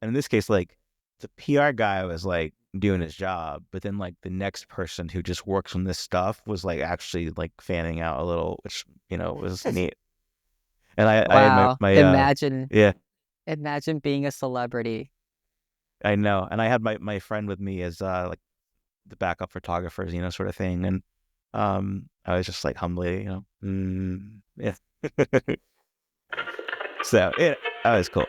And in this case, like the PR guy was like doing his job, but then like the next person who just works on this stuff was like actually like fanning out a little, which was neat. And I had Wow. Imagine yeah, being a celebrity. I know. And I had my friend with me as like the backup photographers, sort of thing. And I was just like humbly, yeah. So yeah, that was cool.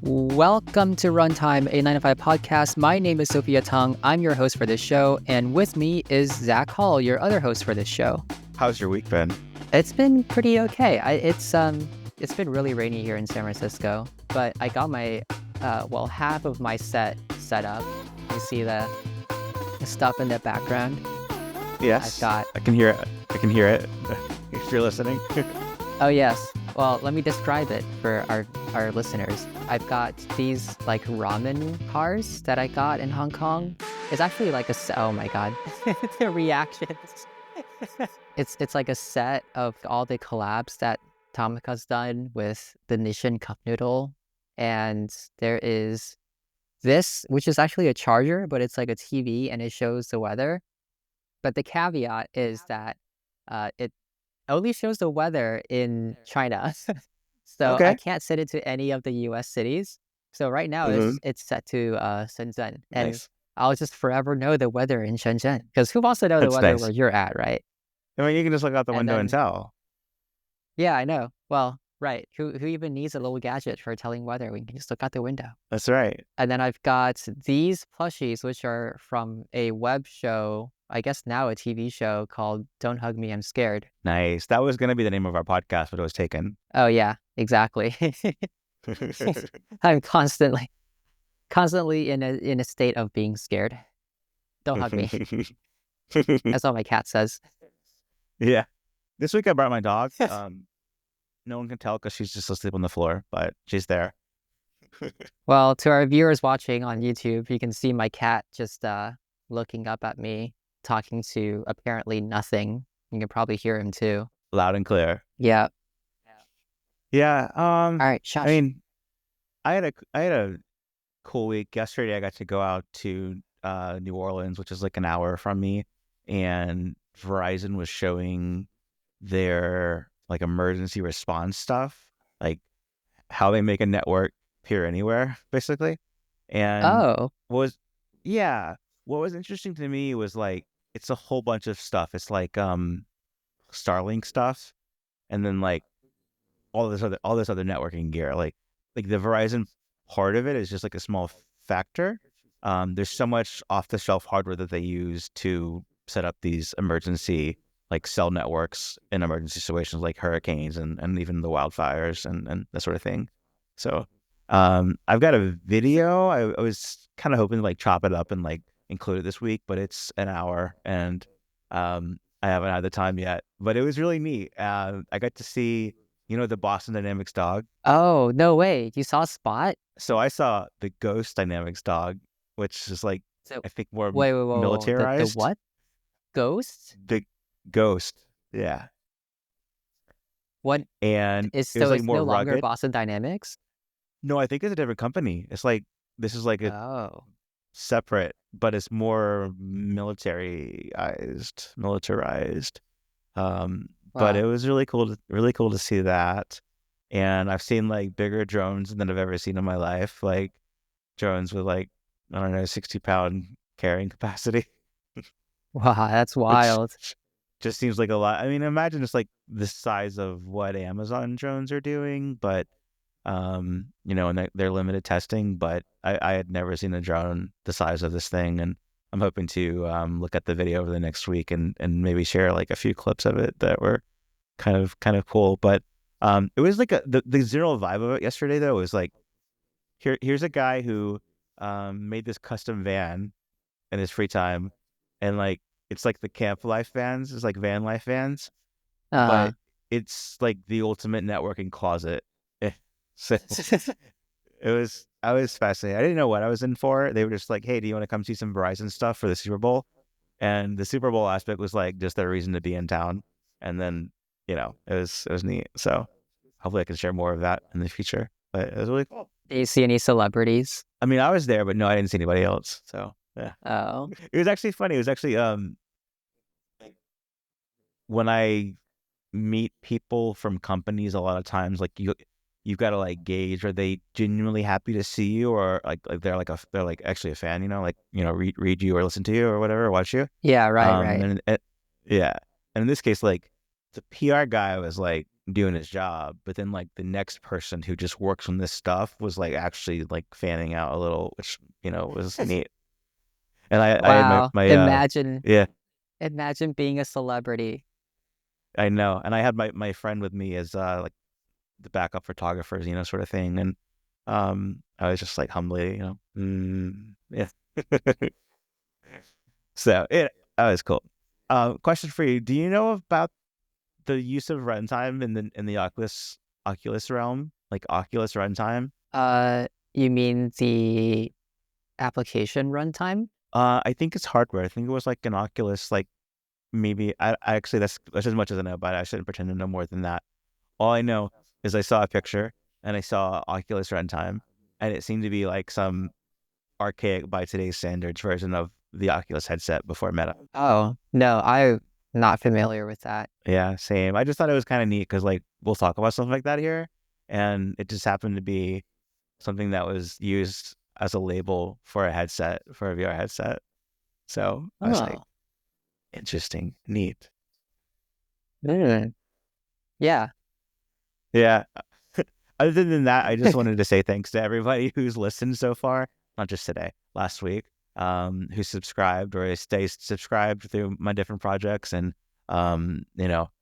Welcome to Runtime, a 9 to 5 podcast. My name is Sophia Tung. I'm your host for this show, and with me is Zach Hall, your other host for this show. How's your week been? It's been pretty okay. It's been really rainy here in San Francisco, but I got my half of my set up. You see the stuff in the background? Yes, I've got. I can hear it. I can hear it. If you're listening. Oh yes. Well, let me describe it for our listeners. I've got these like ramen cars that I got in Hong Kong. It's actually like oh my god, the reactions. It's like a set of all the collabs that Tomica's done with the Nissin Cup Noodle, and there is this, which is actually a charger, but it's like a TV and it shows the weather. But the caveat is that it only shows the weather in China. So I Okay. can't set it to any of the US cities. So right now Mm-hmm. it's set to Shenzhen. And Nice. I'll just forever know the weather in Shenzhen. Because who wants to know the That's weather where nice. you're at, right? I mean, you can just look out the And window and then tell. yeah, I know. Well, right. Who even needs a little gadget for telling weather? We can just look out the window. That's right. And then I've got these plushies, which are from a web show, I guess now a TV show called Don't Hug Me, I'm Scared. Nice. That was going to be the name of our podcast, but it was taken. Oh yeah, exactly. I'm constantly in a state of being scared. Don't hug me. That's what my cat says. Yeah. This week I brought my dog. No one can tell because she's just asleep on the floor, but she's there. Well, to our viewers watching on YouTube, you can see my cat just looking up at me, talking to apparently nothing. You can probably hear him too. Loud and clear. Yeah. Yeah. All right, I shush. mean, I had a cool week. Yesterday I got to go out to New Orleans, which is like an hour from me, and Verizon was showing their like emergency response stuff, like how they make a network appear anywhere, basically. And Oh, what was yeah, what was interesting to me was like it's a whole bunch of stuff. It's like Starlink stuff, and then like all this other networking gear. Like the Verizon part of it is just like a small factor. There's so much off the shelf hardware that they use to set up these emergency like cell networks in emergency situations like hurricanes and even the wildfires and that sort of thing. So I've got a video. I was kind of hoping to like chop it up and like include it this week, but it's an hour and I haven't had the time yet. But it was really neat. I got to see, the Boston Dynamics dog. oh, no way. You saw Spot? So I saw the Ghost Dynamics dog, which is like So, I think more wait, whoa. The militarized. what? Ghost? The Ghost, yeah, What and is it was so like it's more no longer rugged. Boston Dynamics? No, I think it's a different company. It's like this is like a Oh, separate, but it's more militarized. But it wow. was really cool to see that. And I've seen like bigger drones than I've ever seen in my life, like drones with like, I don't know, 60-pound carrying capacity, Wow, that's which wild. just seems like a lot. I mean, imagine it's like the size of what Amazon drones are doing, but and they're limited testing, but I had never seen a drone the size of this thing, and I'm hoping to look at the video over the next week and maybe share like a few clips of it that were kind of cool. But it was like the general vibe of it yesterday though was like here's a guy who made this custom van in his free time, and like it's like the camp life vans, it's like van life vans, Uh, but it's like the ultimate networking closet. So I was fascinated. I didn't know what I was in for. They were just like, "Hey, do you want to come see some Verizon stuff for the Super Bowl?" And the Super Bowl aspect was like just their reason to be in town. And then, it was neat. So hopefully I can share more of that in the future. But it was really cool. Do you see any celebrities? I mean, I was there, but no, I didn't see anybody else. So yeah, Oh, it was actually funny. It was actually when I meet people from companies, a lot of times like you've got to like gauge, are they genuinely happy to see you, or like they're like actually a fan, like read you or listen to you or whatever, or watch you. yeah, right. And yeah, and in this case, like the PR guy was like doing his job, but then like the next person who just works on this stuff was like actually like fanning out a little, which was neat. And I had Wow. Imagine, yeah, imagine being a celebrity. I know, and I had my friend with me as like the backup photographers, sort of thing, and I was just like humbly, yeah. So that was cool. Question for you: do you know about the use of runtime in the Oculus realm, like Oculus runtime? You mean the application runtime? I think it's hardware. I think it was like an Oculus, like maybe I actually that's as much as I know about it. I shouldn't pretend to know more than that. All I know is I saw a picture and I saw Oculus runtime, and it seemed to be like some archaic by today's standards version of the Oculus headset before Meta. Oh, no, I'm not familiar with that. Yeah, same. I just thought it was kind of neat because like we'll talk about stuff like that here, and it just happened to be something that was used as a label for a headset, for a VR headset. So I was like, Oh, interesting, neat. mm, yeah. Yeah. Other than that, I just wanted to say thanks to everybody who's listened so far, not just today, last week, who subscribed or stays subscribed through my different projects. And,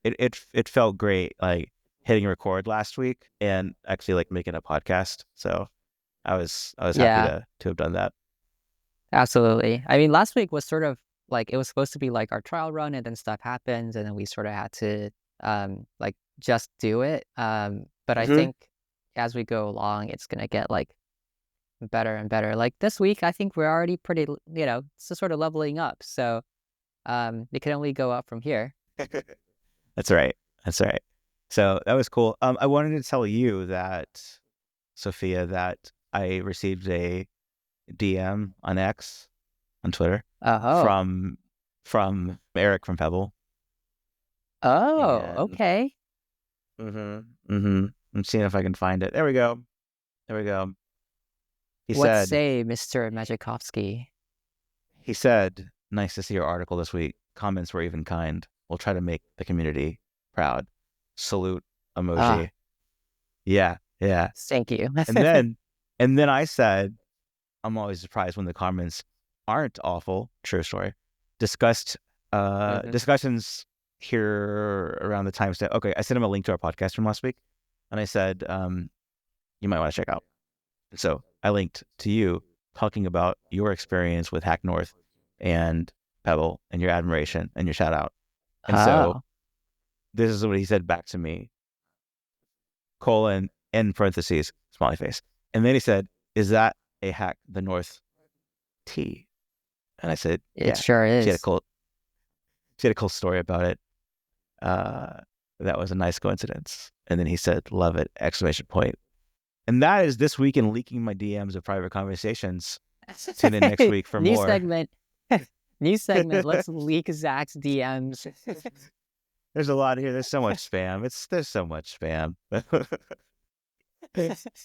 it felt great, like hitting record last week and actually like making a podcast. So I was happy Yeah, to have done that. absolutely. I mean, last week was sort of like it was supposed to be like our trial run, and then stuff happens, and then we sort of had to like just do it. But I Hmm. think as we go along, it's gonna get like better and better. Like this week, I think we're already pretty, it's just sort of leveling up. So it can only go up from here. That's right. That's right. So that was cool. I wanted to tell you that, Sophia, that I received a DM on X, on Twitter, Oh, from Eric from Pebble. oh, And okay. I'm seeing if I can find it. There we go. There we go. He What said, say, Mr. Majakovsky? nice to see your article this week. Comments were even kind. We'll try to make the community proud. Salute Ah, emoji. Yeah, yeah. thank you. And then I said, I'm always surprised when the comments aren't awful. True story. Discussed Hmm. discussions here around the time stamp. Okay, I sent him a link to our podcast from last week, and I said, you might want to check out. And so I linked to you talking about your experience with Hack North and Pebble and your admiration and your shout out. And so Oh, this is what he said back to me: colon, in parentheses, smiley face. And then he said, is that a Hack the North T? And I said, it yeah. sure She had a is. cool story about it. Uh, that was a nice coincidence. And then he said, love it, exclamation point. And that is this week in leaking my DMs of private conversations. Tune in next week for New more. segment. New segment. Let's leak Zach's DMs. There's a lot here. There's so much spam. There's so much spam.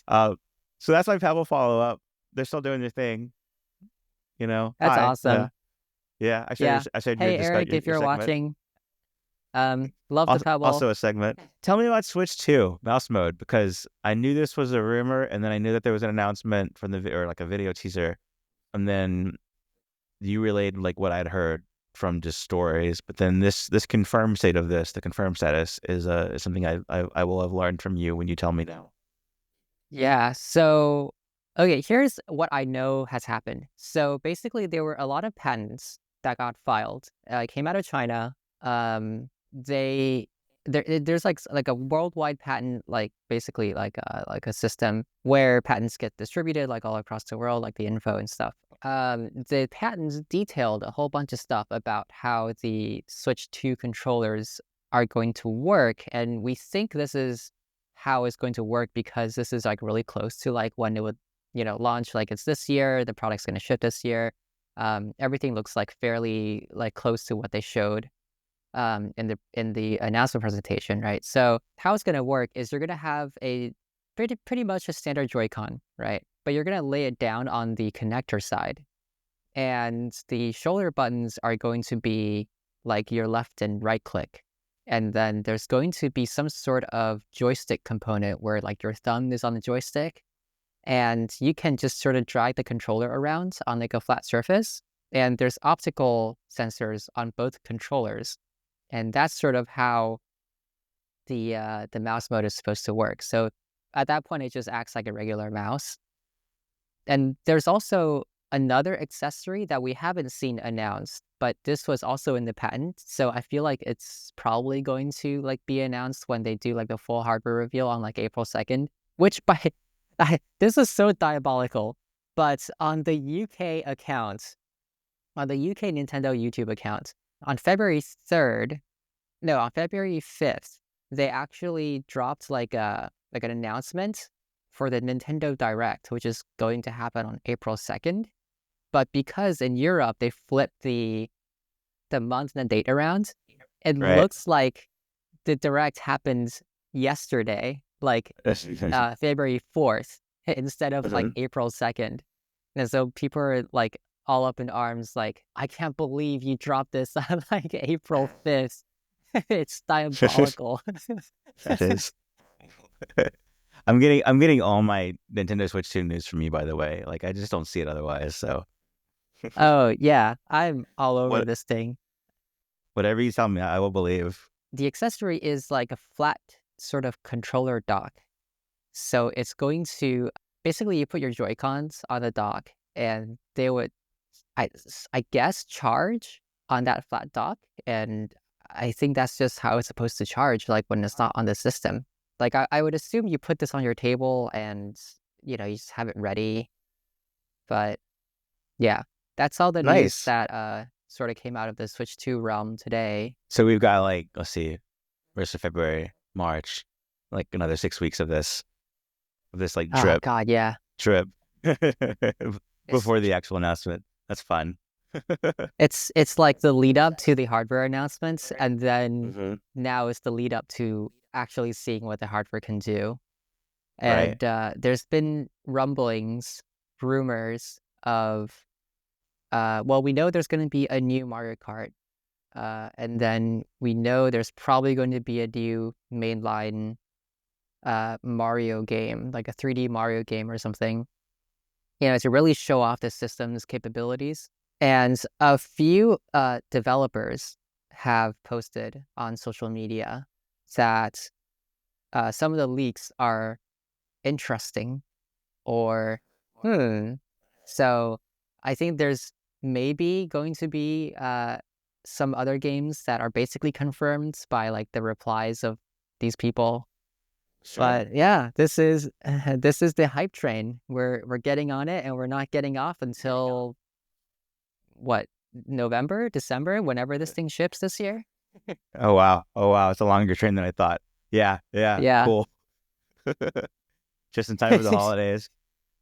uh, so that's my Pebble follow up. They're still doing their thing. That's Hi. awesome. Yeah. Yeah. I shared Hey, Eric, if your you're segment. watching, love the pebble. Also a segment. Tell me about Switch 2 mouse mode, because I knew this was a rumor, and then I knew that there was an announcement from or like a video teaser, and then you relayed like what I'd heard from just stories. But then this confirmed state of the confirmed status is something I will have learned from you when you tell me now. Yeah. So, okay, here's what I know has happened. So basically, there were a lot of patents that got filed. It came out of China. They there's like a worldwide patent, like basically like a system where patents get distributed like all across the world, like the info and stuff. The patents detailed a whole bunch of stuff about how the Switch 2 controllers are going to work, and we think this is how it's going to work because this is like really close to like when it would, launch. Like it's this year, the product's going to ship this year. Everything looks like fairly like close to what they showed in the announcement presentation, right? So how it's going to work is you're going to have a pretty much a standard Joy-Con, right? But you're going to lay it down on the connector side, and the shoulder buttons are going to be like your left and right click. And then there's going to be some sort of joystick component where like your thumb is on the joystick and you can just sort of drag the controller around on like a flat surface. And there's optical sensors on both controllers. And that's sort of how the mouse mode is supposed to work. So at that point, it just acts like a regular mouse. And there's also another accessory that we haven't seen announced, but this was also in the patent. So I feel like it's probably going to like be announced when they do like the full hardware reveal on like April 2nd, which this is so diabolical, but on the UK account, on the UK Nintendo YouTube account, on February 3rd, no, on February 5th, they actually dropped like an announcement for the Nintendo Direct, which is going to happen on April 2nd. But because in Europe they flipped the month and the date around, it Right. looks like the Direct happened yesterday, like February 4th, instead of like Mhm. April 2nd. And so people are like all up in arms, like, I can't believe you dropped this on like April 5th. It's diabolical. That is. I'm getting all my Nintendo Switch 2 news from you, by the way. Like I just don't see it otherwise. So Oh, yeah, I'm all over what this thing. whatever you tell me, I will believe. The accessory is like a flat sort of controller dock. So it's going to basically you put your Joy-Cons on the dock and they would, I guess, charge on that flat dock. And I think that's just how it's supposed to charge, like when it's not on the system. Like I would assume you put this on your table and, you just have it ready. But yeah, that's all the news Nice. that sort of came out of the Switch 2 realm today. So we've got like, let's see, rest of February, March, like another 6 weeks of this like Oh drip God, yeah. It's before the actual announcement. That's fun. it's like the lead up to the hardware announcements, and then Hmm. now it's the lead up to actually seeing what the hardware can do. Right. And there's been rumblings, rumors of well, we know there's going to be a new Mario Kart, and then we know there's probably going to be a new mainline Mario game, like a 3D Mario game or something, to really show off the system's capabilities. And a few developers have posted on social media that some of the leaks are interesting or hmm. So I think there's maybe going to be some other games that are basically confirmed by like the replies of these people. Sure. But yeah, this is this is the hype train. We're getting on it, and we're not getting off until what, November, December, whenever this thing ships this year. Oh wow. Oh wow. It's a longer train than I thought. Yeah. Yeah. Yeah. Cool. Just in time for the holidays.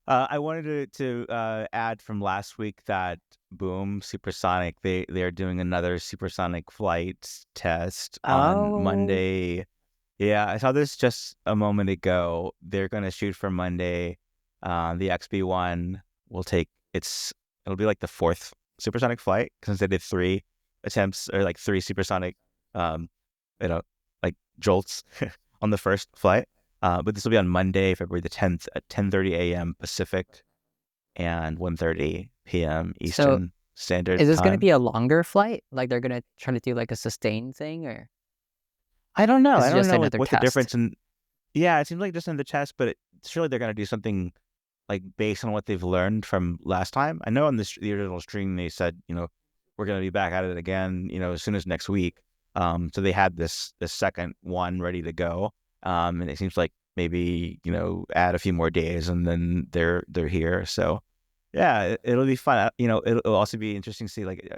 I wanted to add from last week that boom, Supersonic. They are doing another Supersonic flight test on Oh, Monday. Yeah, I saw this just a moment ago. They're gonna shoot for Monday. The XB1 will take it'll be like the fourth supersonic flight since they did three attempts or like three supersonic, um, you know, like jolts on the first flight. But this will be on Monday, February the 10th at 10:30 a.m. Pacific and 1:30 p.m. so Eastern Standard is this going to Time. be a longer flight? Like they're going to try to do like a sustained thing, or I don't know. is I it don't just know like another what the test? difference in. Yeah, it seems like just in the test, but surely they're gonna do something like based on what they've learned from last time. I know on the original stream they said, we're gonna be back at it again, as soon as next week. So they had this second one ready to go. And it seems like maybe add a few more days and then they're here. So yeah, it'll be fun. It'll also be interesting to see like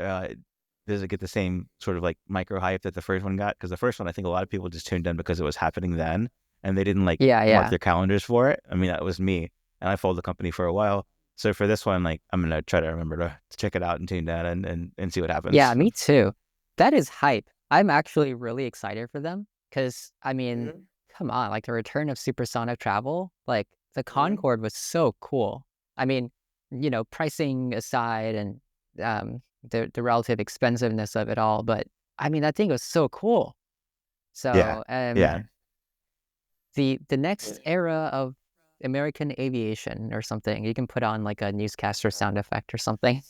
does it get the same sort of like micro hype that the first one got? Because the first one, I think a lot of people just tuned in because it was happening then. and they didn't like Yeah, mark yeah. their calendars for it. I mean, that was me, and I followed the company for a while. So for this one, like I'm gonna try to remember to check it out and tune down and see what Yeah, happens. me too. That is hype. I'm actually really excited for them because, I mean, Mhm. come on, like the return of supersonic travel, like the Mhm. Concorde was so cool. I mean, pricing aside and the relative expensiveness of it all, but I mean, that thing was so cool. Yeah, So, yeah. the next era of American aviation or something, you can put on like a newscaster sound effect or something.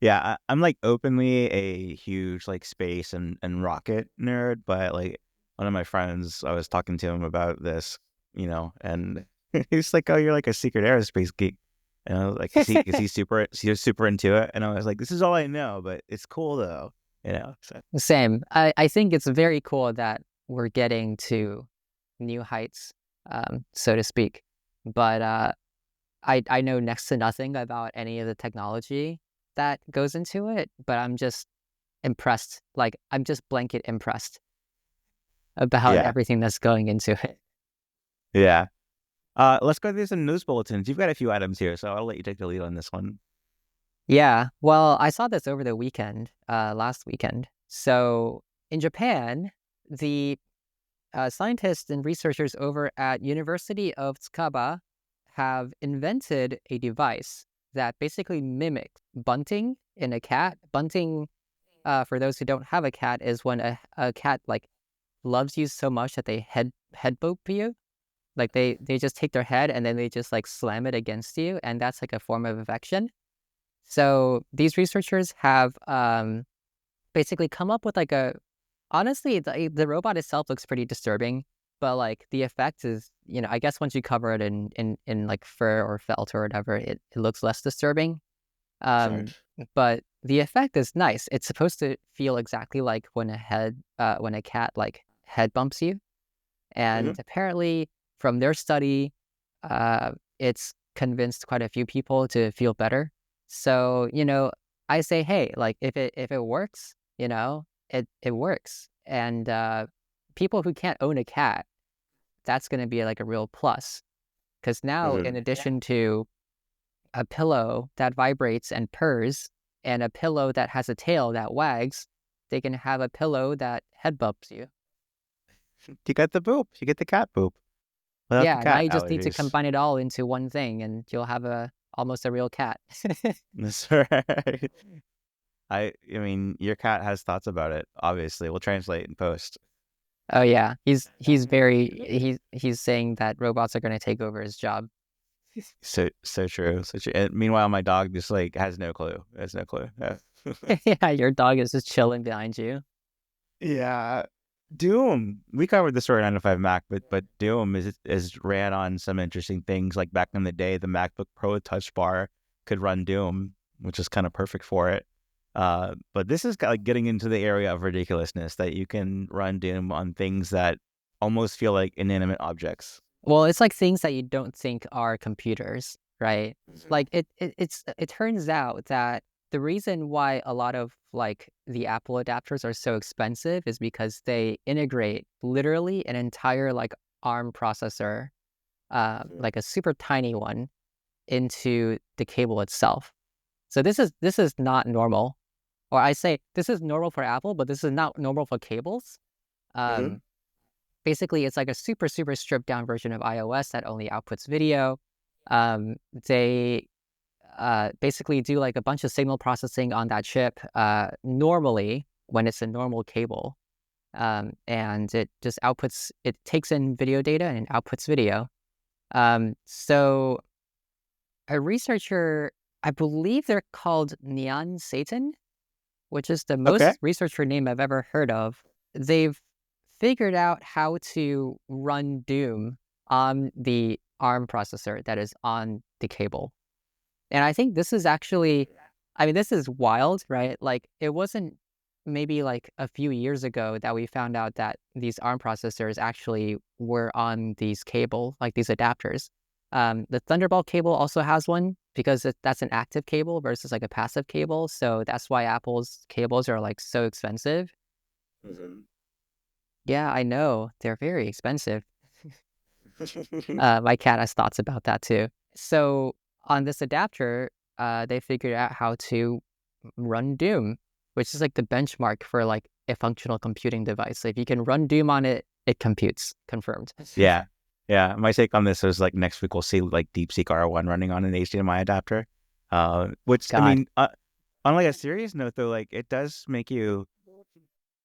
Yeah, I'm like openly a huge like space and rocket nerd, but like one of my friends, I was talking to him about this, and he's like, "Oh, you're like a secret aerospace geek," and I was like, he's super into it?" And I was like, "This is all I know, but it's cool though, you know." So Same. I think it's very cool that we're getting to new heights, so to speak. But I know next to nothing about any of the technology that goes into it, but I'm just impressed. Like I'm just blanket impressed about yeah, everything that's going into it. yeah. Let's go through some news bulletins. You've got a few items here, so I'll let you take the lead on this one. Yeah. Well, I saw this over the weekend, last weekend. So in Japan, the scientists and researchers over at University of Tsukaba have invented a device that basically mimics bunting in a cat. Bunting, for those who don't have a cat, is when a cat like loves you so much that they head boop you. Like they just take their head and then they just like slam it against you, and that's like a form of affection. So these researchers have basically come up with like a honestly, the robot itself looks pretty disturbing, but like the effect is, I guess once you cover it in like fur or felt or whatever, it looks less disturbing. Sure. Um, but the effect is nice. It's supposed to feel exactly like when a cat like head bumps you. Hmm. And apparently, from their study, it's convinced quite a few people to feel better. So, I say, hey, like if it works, it works. And people who can't own a cat, that's going to be like a real plus. Because now, in Hmm. addition to a pillow that vibrates and purrs, and a pillow that has a tail that wags, they can have a pillow that head bumps you. You got the boop. You get the cat boop without the Yeah, now cat you just need to allergies. combine it all into one thing, and you'll have a almost a real cat. That's right. I mean, your cat has thoughts about it. Obviously, we'll translate in post. Oh yeah, he's saying that robots are going to take over his job. So true. So true. And meanwhile, my dog just like has no clue. Has no clue. Yeah. Yeah, your dog is just chilling behind you. Yeah. Doom. We covered the story 9 to 5 Mac, but Doom is ran on some interesting things. Like back in the day, the MacBook Pro Touch Bar could run Doom, which is kind of perfect for it. But this is like getting into the area of ridiculousness that you can run Doom on things that almost feel like inanimate objects. Well, it's like things that you don't think are computers, right? Mhm. Like it turns out that the reason why a lot of like the Apple adapters are so expensive is because they integrate literally an entire like ARM processor, Mhm. like a super tiny one, into the cable itself. So this is not normal. Or I say this is normal for Apple, but this is not normal for cables. Mhm. Um, Basically, it's like a super, super stripped down version of iOS that only outputs video. They basically do like a bunch of signal processing on that chip normally when it's a normal cable. And it just outputs, it takes in video data and it outputs video. So a researcher, I believe they're called Neon Satan, which is the Okay. most researcher name I've ever heard of. They've figured out how to run Doom on the ARM processor that is on the cable. And I think this is actually, I mean, this is wild, right? Like, it wasn't maybe like a few years ago that we found out that these ARM processors actually were on these cable, like these adapters. The Thunderbolt cable also has one because that's an active cable versus like a passive cable. So that's why Apple's cables are like so expensive. Mhm. Yeah, I know. They're very expensive. My cat has thoughts about that too. So on this adapter, they figured out how to run Doom, which is like the benchmark for like a functional computing device. So if you can run Doom on it, it computes. Confirmed. Yeah. Yeah. My take on this is like next week we'll see like DeepSeek R1 running on an HDMI adapter. Which I God. mean, on like a serious note though, like it does make you,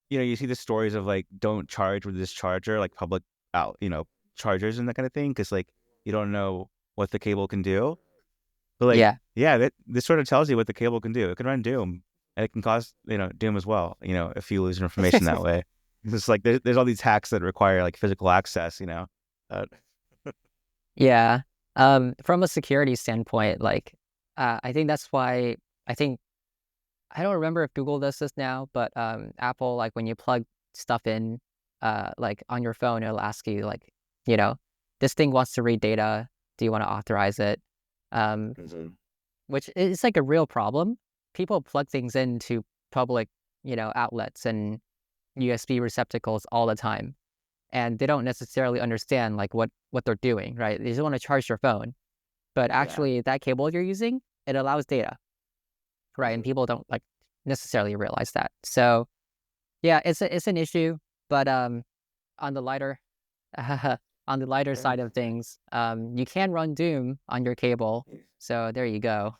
you see the stories of like don't charge with this charger, like public out, chargers and that kind of thing, because like you don't know what the cable can do. But like, Yeah. yeah, this sort of tells you what the cable can do. It can run Doom, and it can cause Doom as well. If you lose your information that way. It's like there's all these hacks that require like physical access. Uh, Yeah. From a security standpoint, like, I think that's why I think I don't remember if Google does this now, but Apple, like when you plug stuff in, like on your phone, it'll ask you like, you know, this thing wants to read data. Do you want to authorize it? Um, Mhm. which is like a real problem. People plug things into public, outlets and USB receptacles all the time, and they don't necessarily understand like what they're doing, right? They just want to charge their phone, but Yeah. actually that cable you're using, it allows data, right? And people don't like necessarily realize that. So yeah, it's an issue, but on the lighter on the lighter side of things, you can run Doom on your cable. So there you go.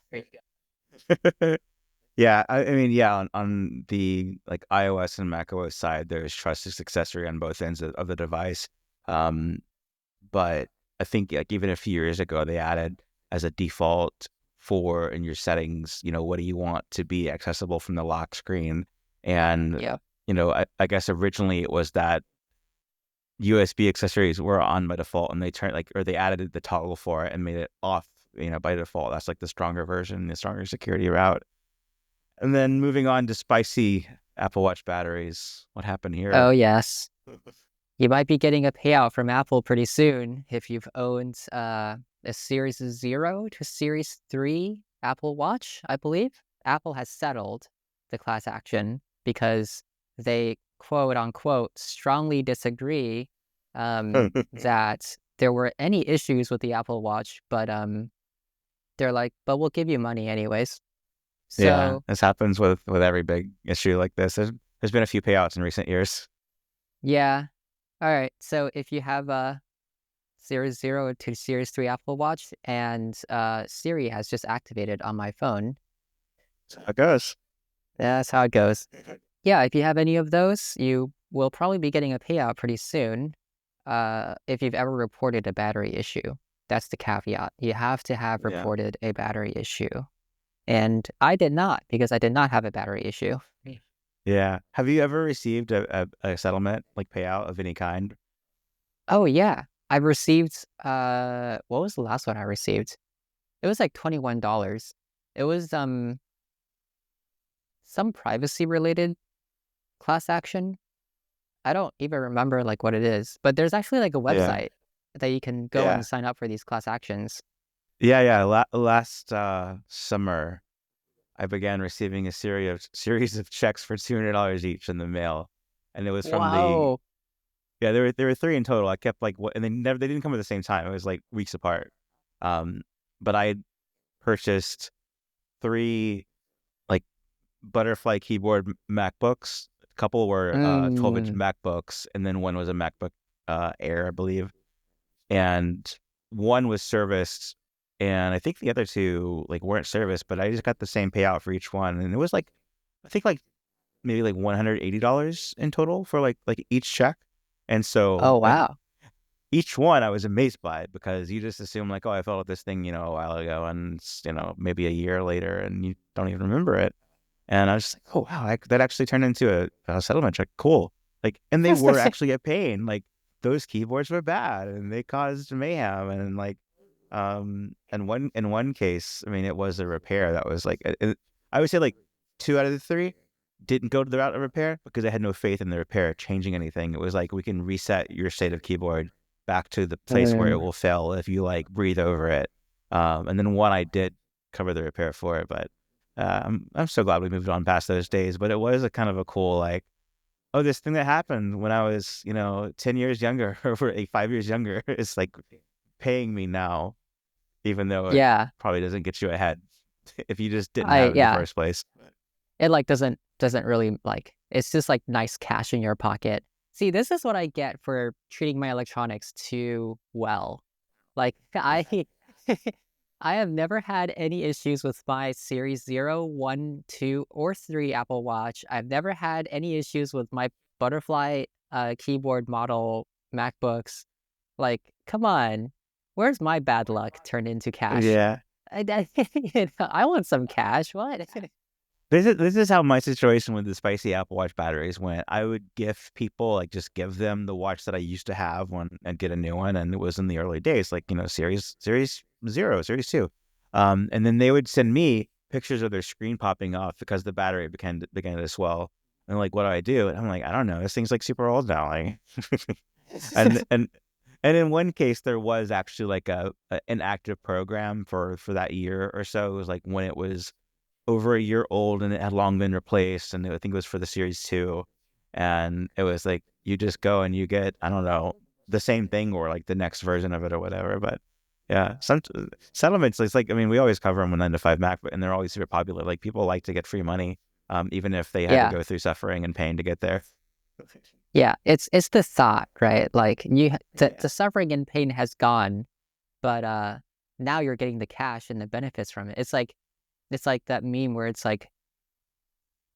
Yeah, I mean, yeah, on the like iOS and macOS side, there's trusted successor on both ends of the device. Um, but I think like even a few years ago, they added as a default for in your settings, what do you want to be accessible from the lock screen? And, Yeah. I guess originally it was that USB accessories were on by default and they turned or they added the toggle for it and made it off, by default. That's like the stronger version, the stronger security route. And then moving on to spicy Apple Watch batteries. What happened Oh here? yes. You might be getting a payout from Apple pretty soon if you've owned a Series 0 to Series 3 Apple Watch, I believe. Apple has settled the class action because they quote unquote strongly disagree that there were any issues with the Apple Watch, but they're like, but we'll give you money anyways. Yeah, So this happens with every big issue like this. There's been a few payouts in recent years. yeah. All right. So if you have a Series 0 to Series 3 Apple Watch, and Siri has just activated on my phone. That's how it goes. That's how it goes. Yeah, if you have any of those, you will probably be getting a payout pretty soon. If you've ever reported a battery issue, that's the caveat. You have to have Yeah. reported a battery issue. And I did not because I did not have a battery issue. Yeah. Have you ever received a settlement like payout of any kind? Oh yeah, I received what was the last one I received? It was like $21. It was some privacy related class action. I don't even remember like what it is, but there's actually like a Yeah. website that you can go and Yeah. sign up for these class actions. Yeah, yeah. Last summer, I began receiving a series of checks for $200 each in the mail, and it was from the Whoa. yeah. There were three in total. I kept like what, and they didn't come at the same time. It was like weeks apart. Um, but I had purchased three like butterfly keyboard MacBooks. A couple were 12-inch Mm. MacBooks, and then one was a MacBook Air, I believe. And one was serviced, and I think the other two like weren't serviced, but I just got the same payout for each one, and it was like I think like maybe like $180 in total for like each check. And so Oh wow. each one I was amazed by it because you just assume like, oh, I filled out this thing, a while ago, and it's, maybe a year later and you don't even remember it. And I was just like, oh wow, that actually turned into a settlement check. Cool. Like, and they were actually a pain. Like those keyboards were bad and they caused mayhem. And like, and in one case, I mean, it was a repair that was like, I would say like two out of the three didn't go to the route of repair because I had no faith in the repair changing anything. It was like, we can reset your state of keyboard back to the place where it Mm. will fail if you like breathe over it. And then one I did cover the repair for it, but I'm so glad we moved on past those days. But it was a kind of a cool like, oh, this thing that happened when I was, 10 years younger or 5 years younger is like paying me now, even though it Yeah, probably doesn't get you ahead if you just didn't I have it in the yeah, first place. it like doesn't really like it's just like nice cash in your pocket. See, this is what I get for treating my electronics too well. Like I have never had any issues with my Series 0, 1, 2, or 3 Apple Watch. I've never had any issues with my butterfly keyboard model MacBooks. Like, come on. Where's my bad luck turned into cash? Yeah. I want some cash. What? This is how my situation with the spicy Apple Watch batteries went. I would give people like just give them the watch that I used to have when and get a new one, and it was in the early days, like Series 0, Series 2, and then they would send me pictures of their screen popping off because the battery began to swell. And like, what do I do? And I'm like, I don't know. This thing's like super old now. Like, and and and in one case, there was actually like an active program for that year or so. It was like when it was over a year old and it had long been replaced, and I think it was for the Series 2, and it was like you just go and you get, I don't know, the same thing or like the next version of it or whatever. But yeah, some settlements, it's like, I mean, we always cover them with 9 to 5 Mac, and they're always super popular. Like people like to get free money, even if they had to Yeah. go through suffering and pain to get there. Yeah, it's the thought, right? Like Yeah. the suffering and pain has gone, but now you're getting the cash and the benefits from it. It's like that meme where it's like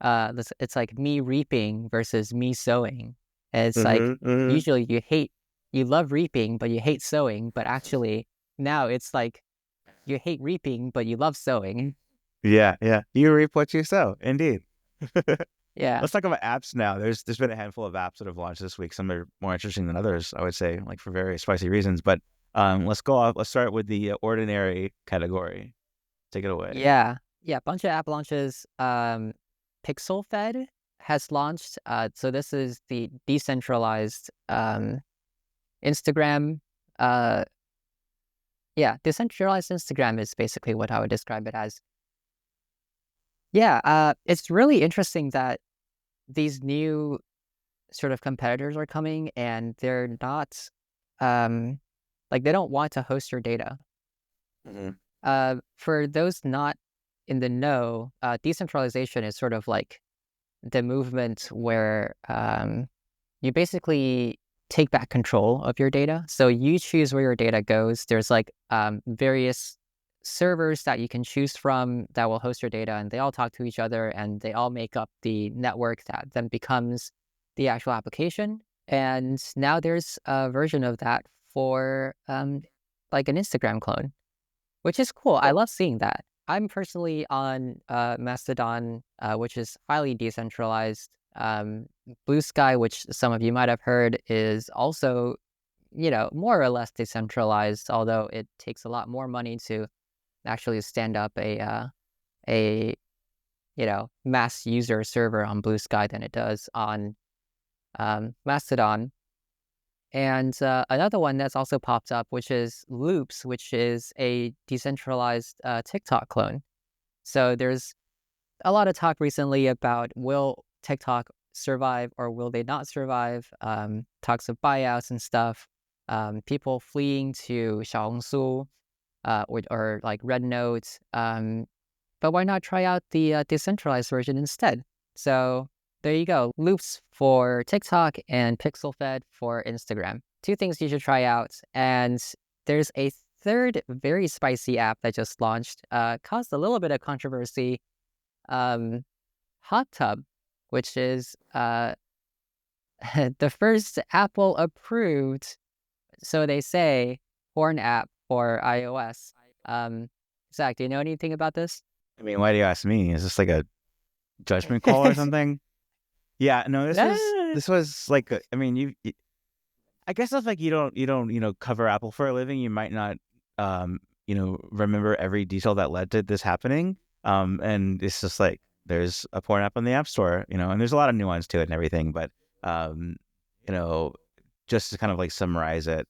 it's like me reaping versus me sowing. And it's like Hmm. usually you love reaping but you hate sowing, but actually now it's like you hate reaping but you love sowing. Yeah, yeah. You reap what you sow, indeed. Yeah. Let's talk about apps now. There's been a handful of apps that have launched this week. Some are more interesting than others, I would say, like for very spicy reasons. But let's go off. Let's start with the ordinary category. Take it away. Yeah. Yeah, bunch of app launches. Pixel Fed has launched. So this is the decentralized Instagram. Uh, yeah, decentralized Instagram is basically what I would describe it as. Yeah, it's really interesting that these new sort of competitors are coming and they're not, um, like they don't want to host your data. Hmm. For those not in the know, decentralization is sort of like the movement where you basically take back control of your data. So you choose where your data goes. There's like various servers that you can choose from that will host your data, and they all talk to each other, and they all make up the network that then becomes the actual application. And now there's a version of that for like an Instagram clone, which is cool. I love seeing that. I'm personally on Mastodon, which is highly decentralized. Blue Sky, which some of you might have heard, is also, more or less decentralized, although it takes a lot more money to actually stand up a mass user server on Blue Sky than it does on Mastodon. And another one that's also popped up, which is Loops, which is a decentralized TikTok clone. So there's a lot of talk recently about will TikTok survive or will they not survive? Talks of buyouts and stuff. People fleeing to Xiaohongshu or like Red Note. But why not try out the decentralized version instead? So there you go. Loops for TikTok and PixelFed for Instagram. Two things you should try out. And there's a third very spicy app that just launched, caused a little bit of controversy. Hot Tub, which is the first Apple approved, so they say, porn app for iOS. Zach, do you know anything about this? I mean, why do you ask me? Is this like a judgment call or something? Yeah, no, this was like I mean, I guess it's like you don't cover Apple for a living. You might not remember every detail that led to this happening. And it's just like there's a porn app on the App Store, and there's a lot of nuance to it and everything. But um, you know, just to kind of like summarize it,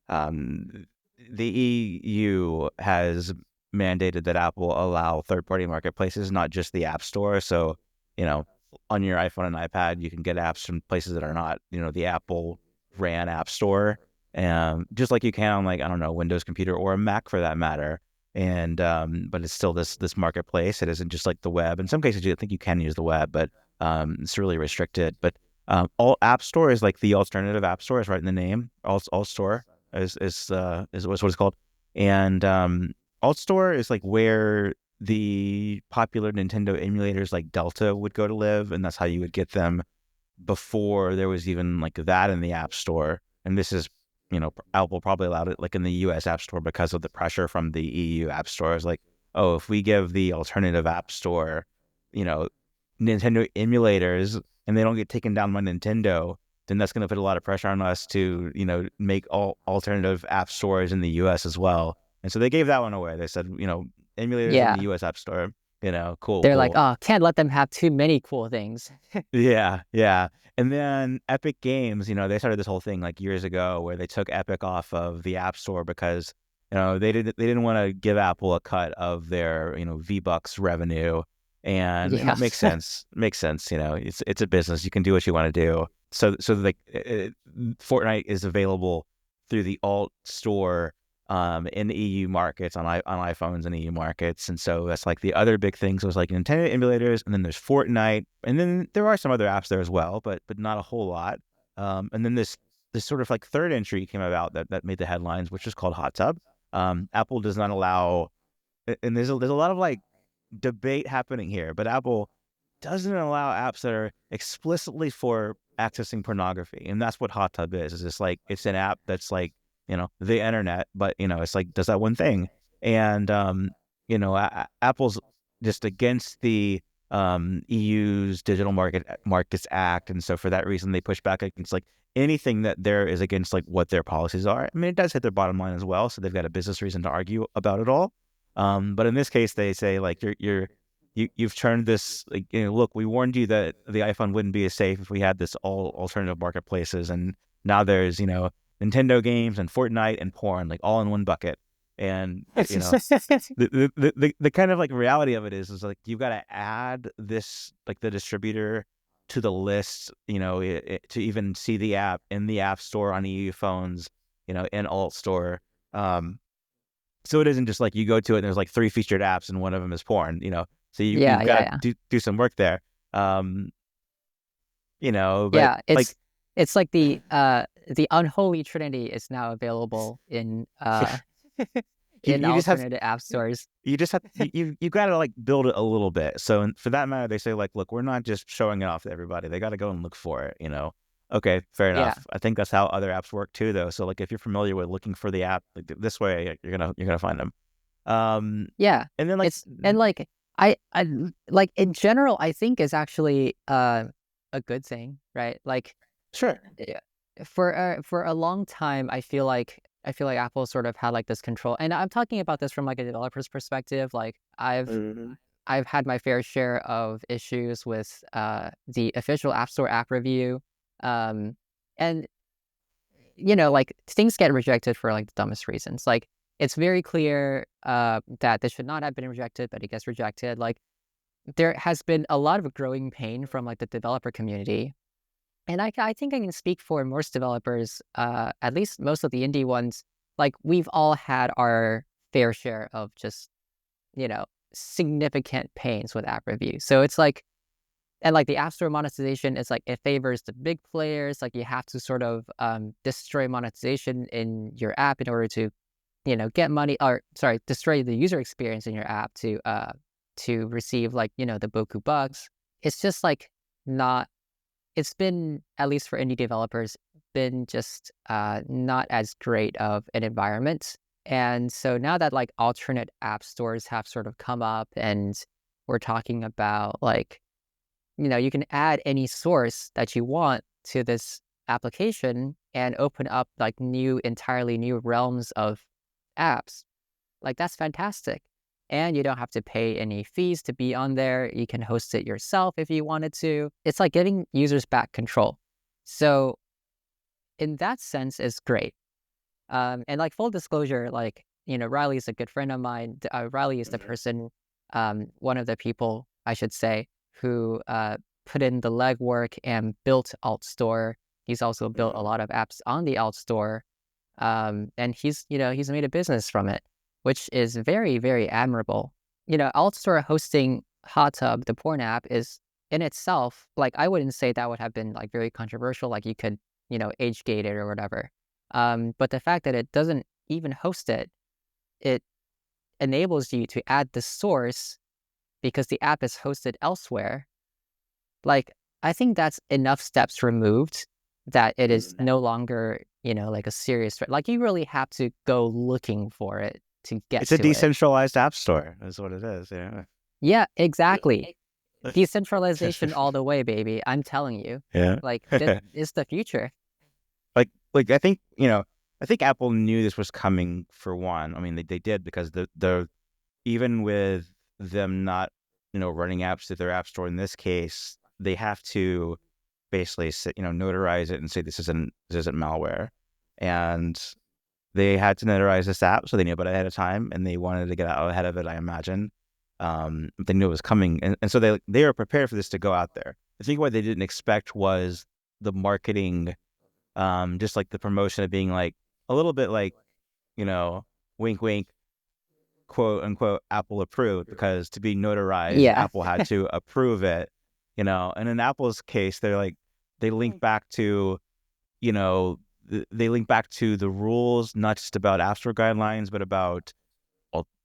um, the EU has mandated that Apple allow third-party marketplaces, not just the App Store. So, you know, on your iPhone and iPad, you can get apps from places that are not, the Apple ran app store, just like you can on, like, I don't know, Windows computer or a Mac for that matter. And but it's still this marketplace. It isn't just like the web. In some cases, you think you can use the web, but it's really restricted. But all App Store is like the alternative App Store, is right in the name. All Store is what it's called. And Alt Store is like where the popular Nintendo emulators like Delta would go to live, and that's how you would get them before there was even like that in the App Store. And this is, Apple probably allowed it like in the US App Store because of the pressure from the EU App Store. It's like, oh, if we give the alternative App Store, you know, Nintendo emulators and they don't get taken down by Nintendo, then that's going to put a lot of pressure on us to, make all alternative app stores in the US as well. And so they gave that one away. They said, emulators in Yeah. the US App Store, cool, They're like, cool. oh, can't let them have too many cool things. Yeah, yeah. And then Epic Games, they started this whole thing like years ago where they took Epic off of the App Store because, they didn't want to give Apple a cut of their, V-Bucks revenue. And Yeah. it makes sense. Makes sense, it's a business. You can do what you want to do. So like Fortnite is available through the alt store in the EU markets on iPhones and EU markets. And so that's like the other big things was like Nintendo emulators, and then there's Fortnite, and then there are some other apps there as well, but not a whole lot. And then this sort of like third entry came about that made the headlines, which is called Hot Tub. Apple does not allow, and there's a lot of like debate happening here, but Apple doesn't allow apps that are explicitly for accessing pornography. And that's what Hot Tub is. It's like, it's an app that's like, the internet, but, it's like, does that one thing. And, Apple's just against the EU's Digital Markets Act. And so for that reason, they push back against like anything that there is against like what their policies are. I mean, it does hit their bottom line as well. So they've got a business reason to argue about it all. But in this case, they say like, you've turned this, like, look, we warned you that the iPhone wouldn't be as safe if we had this all alternative marketplaces, and now there's, Nintendo games and Fortnite and porn, like all in one bucket. And the kind of like reality of it is like you've got to add this, like the distributor, to the list, to even see the app in the App Store on EU phones, in Alt Store. So it isn't just like you go to it and there's like 3 featured apps and one of them is porn, So Yeah, you've got yeah, to do some work there. But yeah. like It's like the unholy trinity is now available in in you just have alternative app stores. you just have you got to like build it a little bit. So for that matter, they say like, look, we're not just showing it off to everybody. They got to go and look for it. Okay, fair Yeah, enough. I think that's how other apps work too, though. So like if you're familiar with looking for the app like this way, you're gonna find them. yeah. And then like It's and like I like in general, I think is actually a good thing, right? Like sure. yeah, for a long time, I feel like Apple sort of had like this control, and I'm talking about this from like a developer's perspective. Like Mhm. I've had my fair share of issues with the official App Store app review, um, and like things get rejected for like the dumbest reasons. Like it's very clear that this should not have been rejected, but it gets rejected. Like there has been a lot of growing pain from like the developer community. And I think I can speak for most developers, at least most of the indie ones. Like we've all had our fair share of just, you know, significant pains with app review. So it's like, and like the App Store monetization is like it favors the big players. Like you have to sort of destroy monetization in your app in order to, get money, or sorry, destroy the user experience in your app to receive like the Boku bucks. It's just like not. It's been, at least for indie developers, been just not as great of an environment. And so now that like alternate app stores have sort of come up, and we're talking about like, you can add any source that you want to this application and open up like entirely new realms of apps. Like that's fantastic. And you don't have to pay any fees to be on there. You can host it yourself if you wanted to. It's like getting users back control. So in that sense, it's great. And like full disclosure, like, Riley is a good friend of mine. Riley is the Mhm. person, one of the people, I should say, who put in the legwork and built Alt Store. He's also built a lot of apps on the Alt Store. And he's made a business from it, which is very, very admirable. Alt Store hosting Hot Tub, the porn app, is in itself, like, I wouldn't say that would have been like very controversial, like you could, age gate it or whatever. But the fact that it doesn't even host it, it enables you to add the source because the app is hosted elsewhere. Like, I think that's enough steps removed that it is no longer, like a serious threat. Like, you really have to go looking for it to get It's a to it. decentralized app store. Is what it is. Yeah. Yeah, exactly. Decentralization all the way, baby. I'm telling you. Yeah. Like, this is the future. Like I think I think Apple knew this was coming for one. I mean, they did because the even with them not running apps to their app store in this case, they have to basically notarize it and say this isn't malware, and they had to notarize this app, so they knew about it ahead of time, and they wanted to get out ahead of it, I imagine. They knew it was coming, and so they were prepared for this to go out there. I think what they didn't expect was the marketing, just like the promotion of being like a little bit like, wink, wink, quote unquote, Apple approved, because to be notarized, Yeah. Apple had to approve it, and in Apple's case, they link back to, they link back to the rules, not just about App Store guidelines, but about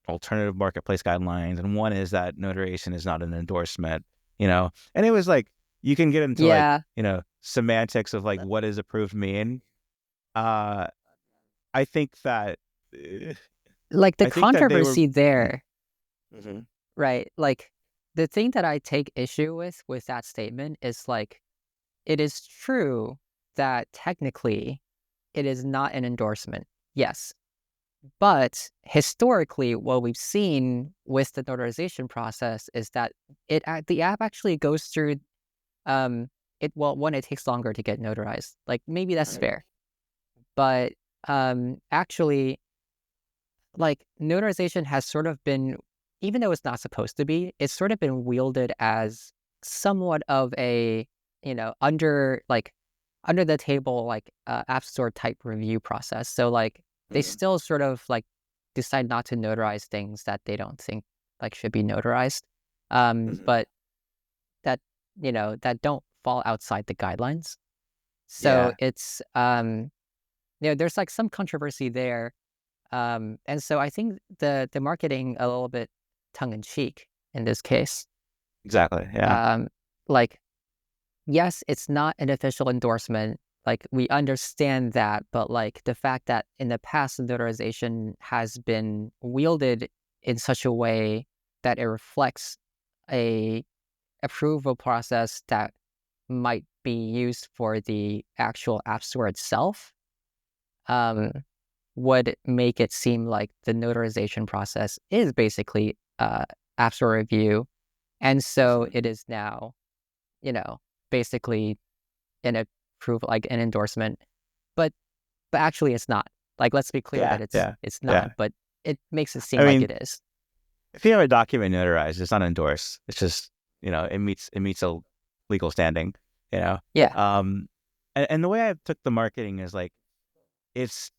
alternative marketplace guidelines. And one is that notarization is not an endorsement, and it was like, you can get into Yeah. semantics of like, what does approved mean? I think that, Like, the I think that they were, controversy there, mm-hmm. right? Like, the thing that I take issue with that statement is, like, it is true that technically it is not an endorsement. Yes. But historically, what we've seen with the notarization process is that the app actually goes through when it takes longer to get notarized. Like, maybe that's fair. But actually, like, notarization has sort of been, even though it's not supposed to be, it's sort of been wielded as somewhat of a, under the table, like, app store type review process. So, like, they still sort of like decide not to notarize things that they don't think like should be notarized, but that that don't fall outside the guidelines. So Yeah, it's there's like some controversy there. And so I think the marketing a little bit tongue in cheek in this case. exactly. Yeah. Like, yes, it's not an official endorsement. Like, we understand that, but like the fact that in the past notarization has been wielded in such a way that it reflects a approval process that might be used for the actual app store itself, would make it seem like the notarization process is basically app store review. And so it is now, basically an approval, like an endorsement. But actually it's not. Like, let's be clear that it's not, Yeah. but it makes it seem I like mean, it is. if you have a document notarized, it's not endorsed. It's just, it meets a legal standing, Yeah. and the way I took the marketing is like, it's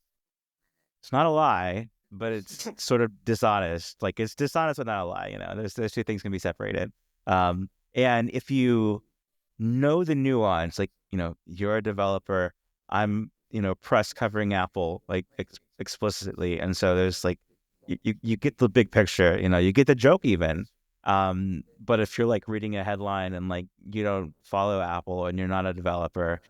not a lie, but it's sort of dishonest. Like, it's dishonest but not a lie. Those two things can be separated. And if you know the nuance, like, you're a developer, I'm, press covering Apple, like, explicitly, and so there's like, you get the big picture, you get the joke even. But if you're like reading a headline and like you don't follow Apple and you're not a developer,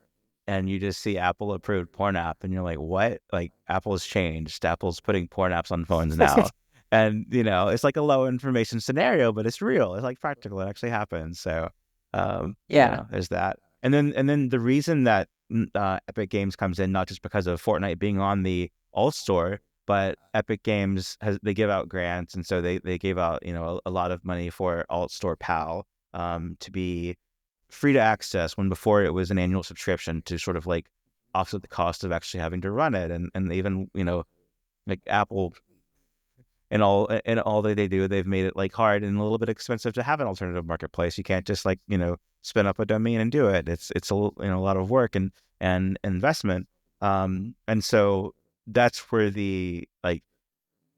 and you just see Apple approved porn app, and you're like, what? Like, Apple's changed. Apple's putting porn apps on phones now. And, it's like a low information scenario, but it's real. It's like practical. It actually happens. So, Yeah. there's that. And then the reason that Epic Games comes in, not just because of Fortnite being on the Alt Store, but Epic Games they give out grants. And so they gave out, a lot of money for Alt Store PAL, to be free to access, when before it was an annual subscription to sort of like offset the cost of actually having to run it. And even, like Apple and all that they do, they've made it like hard and a little bit expensive to have an alternative marketplace. You can't just like, spin up a domain and do it. It's a a lot of work and investment. And so that's where the like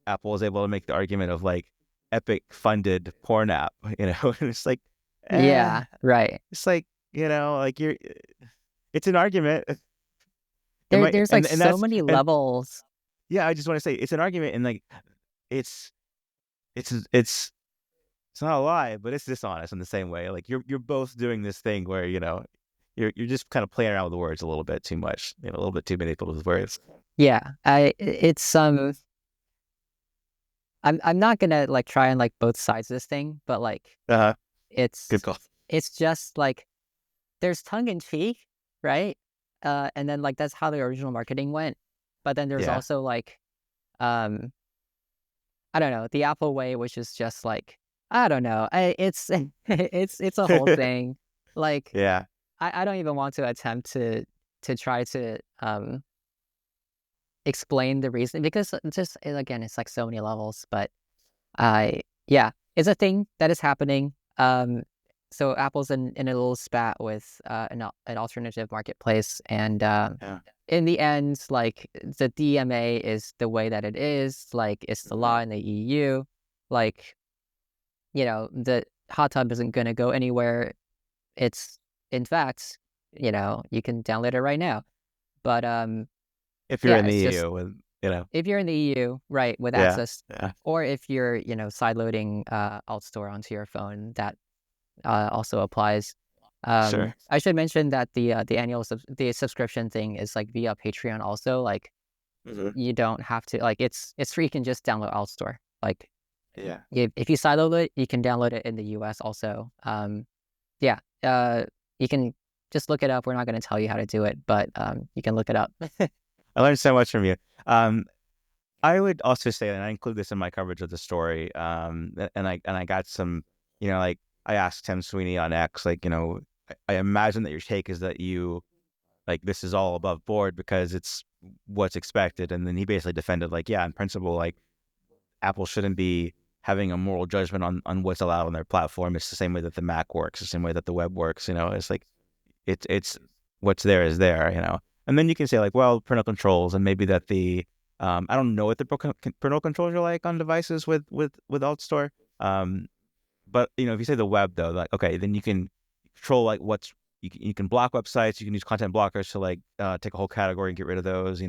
Apple was able to make the argument of like Epic funded porn app, and it's like, eh, Yeah, right. it's like, like it's an argument. It might, There's like and so that's, many and levels. yeah, I just want to say it's an argument, and like it's it's it's not a lie, but it's dishonest in the same way. Like you're both doing this thing where you're just kind of playing around with the words a little bit too much, a little bit too many people's words. Yeah, it's I'm not gonna like try and like both sides of this thing, but like Uh, good it's call. it's just like there's tongue in cheek, right? And then like that's how the original marketing went. But then there's Yeah, also like um I don't know, the Apple way, which is just like I don't know. It's it's a whole thing. Like yeah. I don't even want to attempt to try to explain the reason because again it's like so many levels. But yeah, it's a thing that is happening. So Apple's in a little spat with an alternative marketplace, and Yeah. in the end, like the DMA is the way that it is. Like it's the Mhm. law in the EU. Like the hot tub isn't gonna go anywhere. It's in fact, you can download it right now. But If you're yeah, in the it's just EU with, if you're in the EU, right, with yeah, access, yeah, or if you're, sideloading alt store onto your phone, that also applies. sure. I should mention that the the subscription thing is like via Patreon also. Like Hmm. you don't have to like it's free. You can just download alt store. Like Yeah. if you sideload it, you can download it in the US also. Yeah, you can just look it up. We're not going to tell you how to do it, but you can look it up. I learned so much from you. I would also say, and I include this in my coverage of the story, and I got some, like I asked Tim Sweeney on X, like, I imagine that your take is that like this is all above board because it's what's expected, and then he basically defended, like, yeah, in principle, like Apple shouldn't be having a moral judgment on what's allowed on their platform. It's the same way that the Mac works, the same way that the web works. It's like it's what's there is there. And then you can say like, well, parental controls, and maybe that the I don't know what the parental controls are like on devices with AltStore. But if you say the web though, like, okay, then you can control like you can block websites. You can use content blockers to like take a whole category and get rid of those.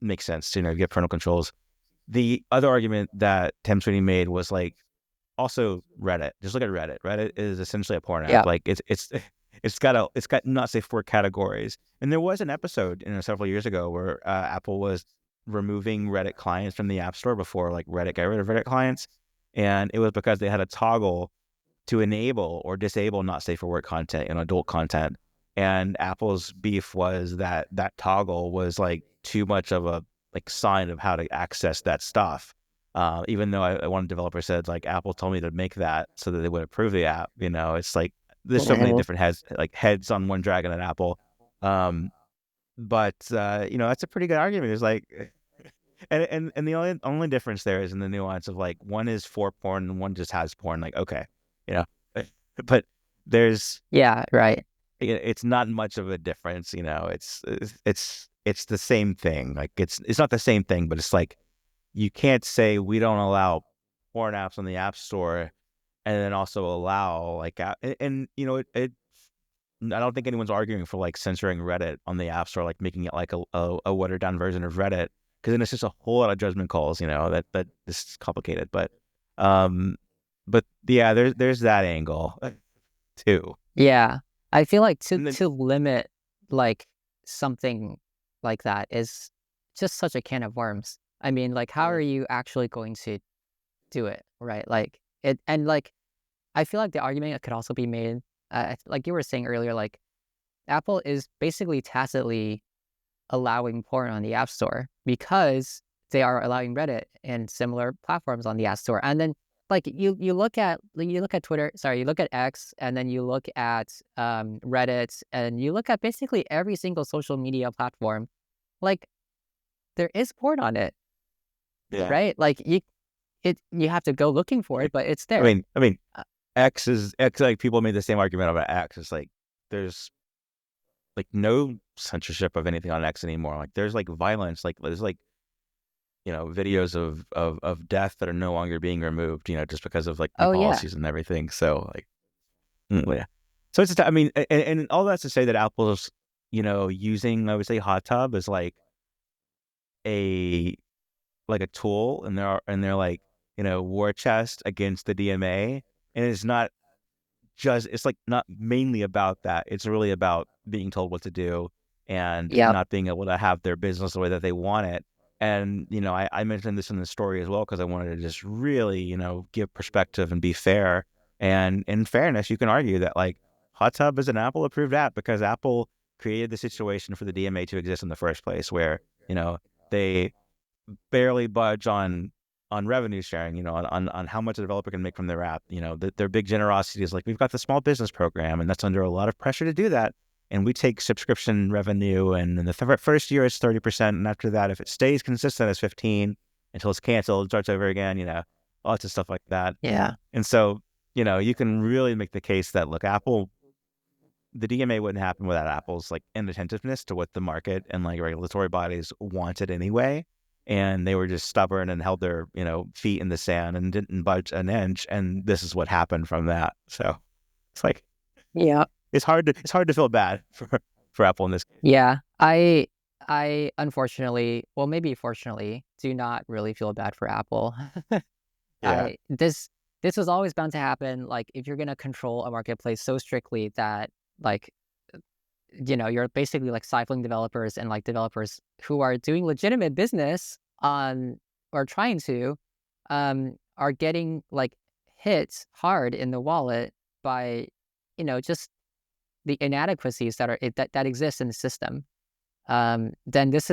Makes sense to get parental controls. The other argument that Tim Sweeney made was like also Reddit. Just look at Reddit. Reddit is essentially a porn app. Yeah. Like it's got not say 4 categories. And there was an episode several years ago where Apple was removing Reddit clients from the App Store before like Reddit got rid of Reddit clients, and it was because they had a toggle to enable or disable not safe for work content and adult content. And Apple's beef was that that toggle was like too much of a like sign of how to access that stuff. Even though one developer said like Apple told me to make that so that they would approve the app. It's like there's so many Mhm. different heads on one dragon at Apple. But that's a pretty good argument. It's like, and the only difference there is in the nuance of like one is for porn and one just has porn. Like, okay, you know, but there's Yeah, right. it's not much of a difference. It's the same thing. Like it's not the same thing, but it's like you can't say we don't allow porn apps on the App Store and then also allow like and I don't think anyone's arguing for like censoring Reddit on the App Store, like making it like a watered down version of Reddit, because then it's just a whole lot of judgment calls. That this is complicated, um, but yeah, there's that angle too, Yeah. I feel like and then to limit like something like that is just such a can of worms. I mean, like how are Mhm. you actually going to do it, right? Like it and like I feel like the argument could also be made like you were saying earlier, like Apple is basically tacitly allowing porn on the App Store because they are allowing Reddit and similar platforms on the App Store. And then like you look at Twitter, sorry, you look at X, and then you look at Reddit, and you look at basically every single social media platform. Like there is porn on it, yeah. right? Like you have to go looking for it, but it's I there. mean, I mean, Uh, X, like people made the same argument about X. It's like there's like no censorship of anything on X anymore. Like there's like violence, like there's like videos of death that are no longer being removed, just because of like new Oh yeah. policies and everything. So like, yeah. So it's I mean, and all that's to say that Apple's using, I would say, Hot Tub as a like a tool, and they're like war chest against the DMA, and it's like not mainly about that. It's really about being told what to do and Yep. not being able to have their business the way that they want it. And I mentioned this in the story as well because I wanted to just really give perspective and be fair. And in fairness, you can argue that like Hot Tub is an Apple approved app because Apple created the situation for the DMA to exist in the first place, where they barely budge on revenue sharing, on how much a developer can make from their app. Their big generosity is like, we've got the small business program, and that's under a lot of pressure to do that. And we take subscription revenue, and in the first year it's 30%, and after that, if it stays consistent, it's 15 until it's canceled, it starts over again. Lots of stuff like that. Yeah. And so, you can really make the case that look, the DMA wouldn't happen without Apple's like inattentiveness to what the market and like regulatory bodies wanted anyway. And they were just stubborn and held their, feet in the sand and didn't budge an inch. And this is what happened from that. So it's like, Yeah. it's hard to feel bad for Apple in this case. Yeah. I unfortunately, well, maybe fortunately, do not really feel bad for Apple. Yeah. I this was always bound to happen. Like if you're gonna control a marketplace so strictly that like you're basically like stifling developers, and like developers who are doing legitimate business on or trying to are getting like hit hard in the wallet by just the inadequacies that exist in the system. Then this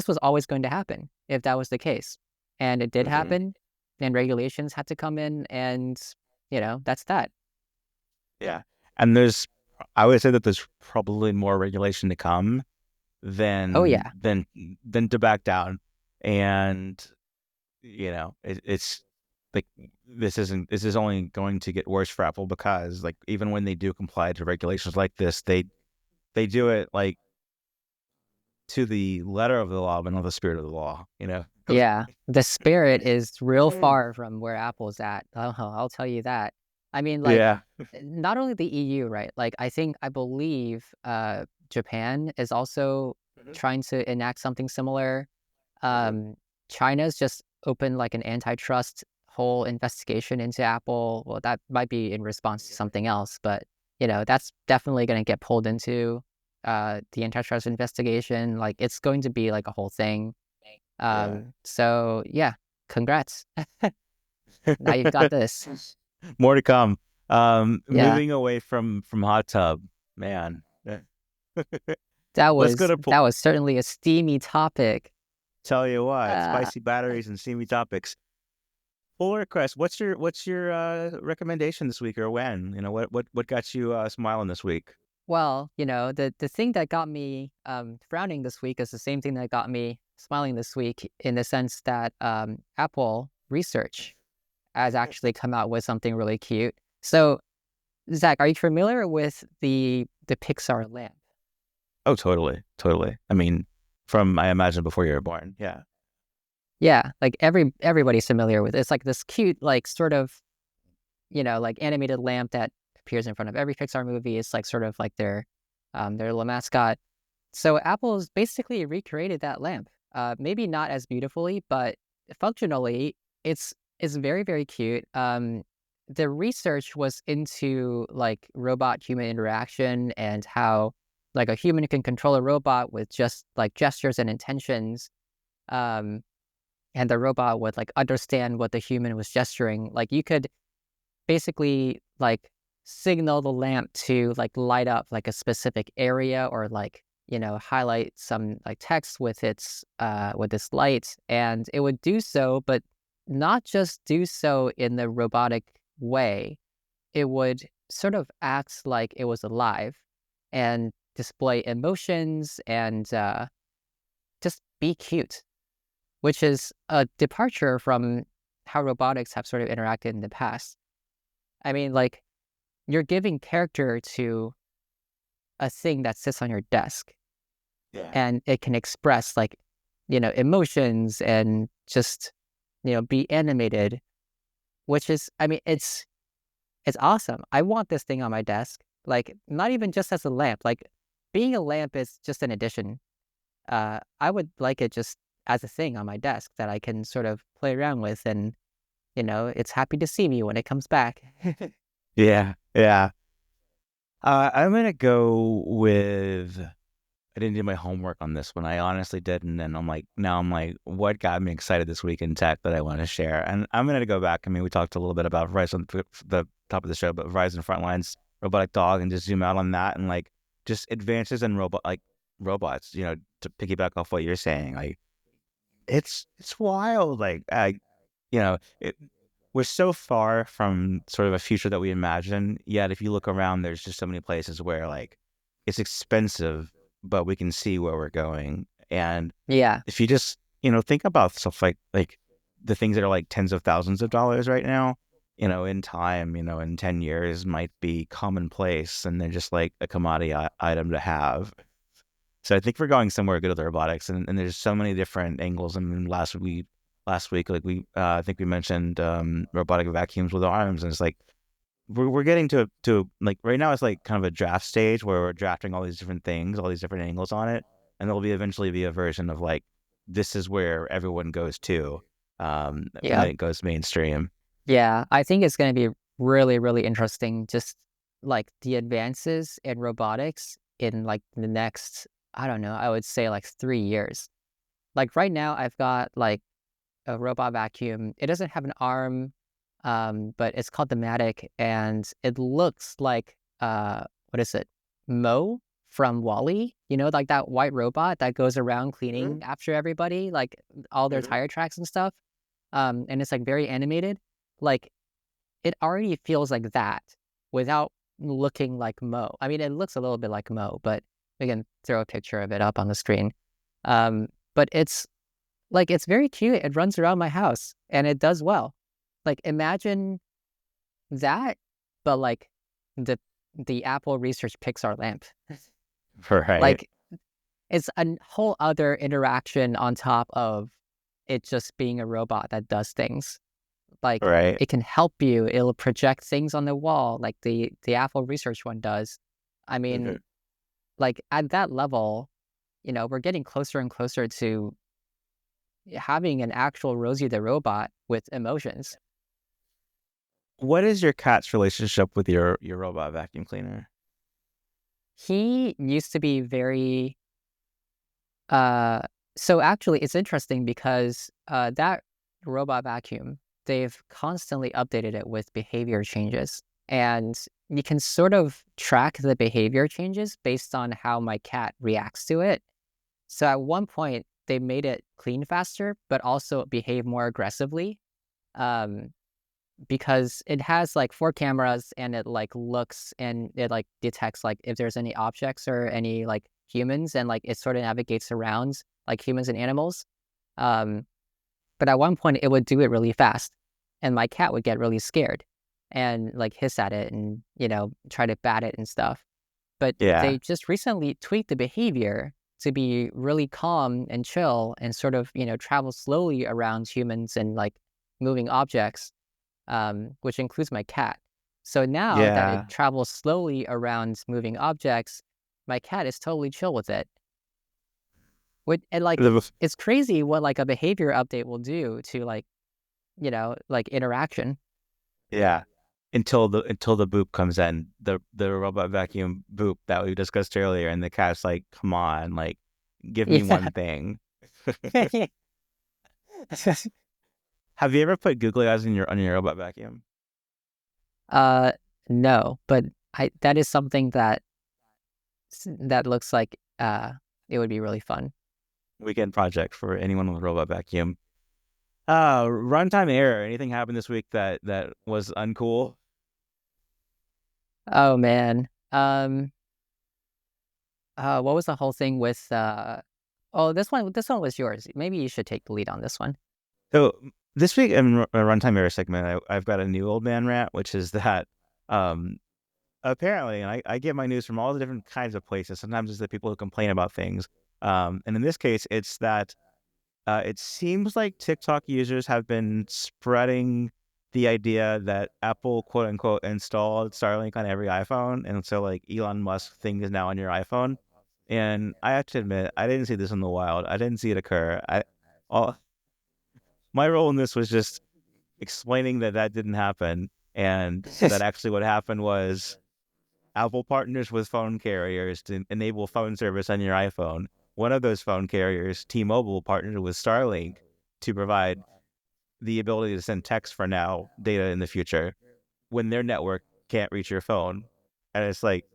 was always going to happen if that was the case, and it did Mm-hmm. happen. And regulations had to come in, and that's that. Yeah. And I would say that there's probably more regulation to come Oh than yeah. than than to back down. And it's like this is only going to get worse for Apple because like even when they do comply to regulations like this, they do it like to the letter of the law, but not the spirit of the law. Yeah, the spirit is real far from where Apple's at. I'll tell you that. I mean, like, Yeah. not only the EU, right? Like, I believe, Japan is also trying to enact something similar. Mm-hmm. Um, China's just opened like an antitrust whole investigation into Apple. Well, that might be in response to something else, but that's definitely going to get pulled into the antitrust investigation. Like, it's going to be like a whole thing. Yeah. So yeah, congrats. Now you've got this. More to come. Yeah, Moving away from Hot Tub, man. Let's go to that was certainly a steamy topic. tell you what, Uh, spicy batteries and steamy topics. Pull request. What's your recommendation this week, or when? What got you smiling this week? well, the thing that got me frowning this week is the same thing that got me smiling this week, in the sense that Apple Research has actually come out with something really cute. So, Zach, are you familiar with the Pixar lamp? Oh, totally, totally. I mean, from I imagine before you were born. Yeah. Yeah, like everybody's familiar with it. It's like this cute, like sort of, like animated lamp that appears in front of every Pixar movie. It's like sort of like their little mascot. So Apple's basically recreated that lamp. Maybe not as beautifully, but functionally, it's very, very cute. The research was into like robot human interaction, and how like a human can control a robot with just like gestures and intentions. Um, and the robot would like understand what the human was gesturing. Like you could basically like signal the lamp to like light up like a specific area, or like highlight some like text with this light, and it would do so, but not just do so in the robotic way. It would sort of act like it was alive and display emotions, and just be cute, which is a departure from how robotics have sort of interacted in the past. I mean, like, you're giving character to a thing that sits on your desk, Yeah. and it can express like, emotions and just, be animated, which is, I mean, it's awesome. I want this thing on my desk, like, not even just as a lamp. Like, being a lamp is just an addition. I would like it just as a thing on my desk that I can sort of play around with, and it's happy to see me when it comes back. Yeah. Yeah. I'm gonna go with. I didn't do my homework on this one. I honestly didn't, and now I'm like, what got me excited this week in tech that I want to share? And I'm gonna go back. I mean, we talked a little bit about Verizon, the top of the show, but Verizon Frontlines robotic dog, and just zoom out on that, and like just advances in robots. To piggyback off what you're saying, like it's wild. Like we're so far from sort of a future that we imagine. Yet, if you look around, there's just so many places where like it's expensive, but we can see where we're going. And Yeah. if you just think about stuff like the things that are like tens of thousands of dollars right now, in time, in 10 years might be commonplace, and they're just like a commodity item to have. So I think we're going somewhere good with robotics, and there's so many different angles. I mean, last week, like I think we mentioned robotic vacuums with arms, and it's like we're getting to like right now it's like kind of a draft stage where we're drafting all these different things, all these different angles on it, and there'll be eventually be a version of like this is where everyone goes to when Yeah. it goes mainstream. Yeah. I think it's going to be really, really interesting. Just like the advances in robotics in like the next, I don't know, I would say like 3 years. Like right now, I've got like a robot vacuum. It doesn't have an arm, but it's called the Matic, and it looks like what is it? Mo from Wally. Like that white robot that goes around Mhm. cleaning after everybody, like all their Mhm. tire tracks and stuff. And it's like very animated. Like it already feels like that without looking like Mo. I mean, it looks a little bit like Mo, but we can throw a picture of it up on the screen. But it's like, it's very cute. It runs around my house and it does well. Like, imagine that, but like the the Apple Research Pixar lamp. Right. Like, it's a whole other interaction on top of it just being a robot that does things. Like, Right. it can help you. It'll project things on the wall, like the Apple Research one does. I Mhm. mean, like at that level, we're getting closer and closer to having an actual Rosie the robot with emotions. What is your cat's relationship with your robot vacuum cleaner? He used to be very uh so actually it's interesting because that robot vacuum, they've constantly updated it with behavior changes. And you can sort of track the behavior changes based on how my cat reacts to it. So at one point they made it clean faster, but also behave more aggressively. Um, because it has like 4 cameras, and it like looks and it like detects like if there's any objects or any like humans, and like it sort of navigates around like humans and animals. Um, but at one point it would do it really fast, and my cat would get really scared and like hiss at it and try to bat it and stuff. But Yeah. they just recently tweaked the behavior to be really calm and chill and sort of travel slowly around humans and like moving objects, which includes my cat. So now that it Yeah. travels slowly around moving objects, my cat is totally chill with it. And like, The- it's crazy what like a behavior update will do to like, like interaction. Yeah. Until the boop comes in, the robot vacuum boop that we discussed earlier, and the cat's like, "Come on, like, give me Yeah. one thing." Have you ever put googly eyes in your on your robot vacuum? uh, no, but that is something that looks like it would be really fun. Weekend project for anyone with a robot vacuum. Runtime error. Anything happened this week that was uncool? Oh man. What was the whole thing with oh, this one was yours. Maybe you should take the lead on this one. So This week in a Runtime Era segment, I've got a new old man rant, which is that um, apparently, and I get my news from all the different kinds of places. Sometimes it's the people who complain about things. And in this case, it's that it seems like TikTok users have been spreading the idea that Apple, quote unquote, installed Starlink on every iPhone. And so, like, Elon Musk thing is now on your iPhone. And I have to admit, I didn't see this in the wild. I didn't see it occur. All my role in this was just explaining that that didn't happen, and that actually what happened was Apple partners with phone carriers to enable phone service on your iPhone. One of those phone carriers, T-Mobile, partnered with Starlink to provide the ability to send text for now, data in the future, when their network can't reach your phone. And it's like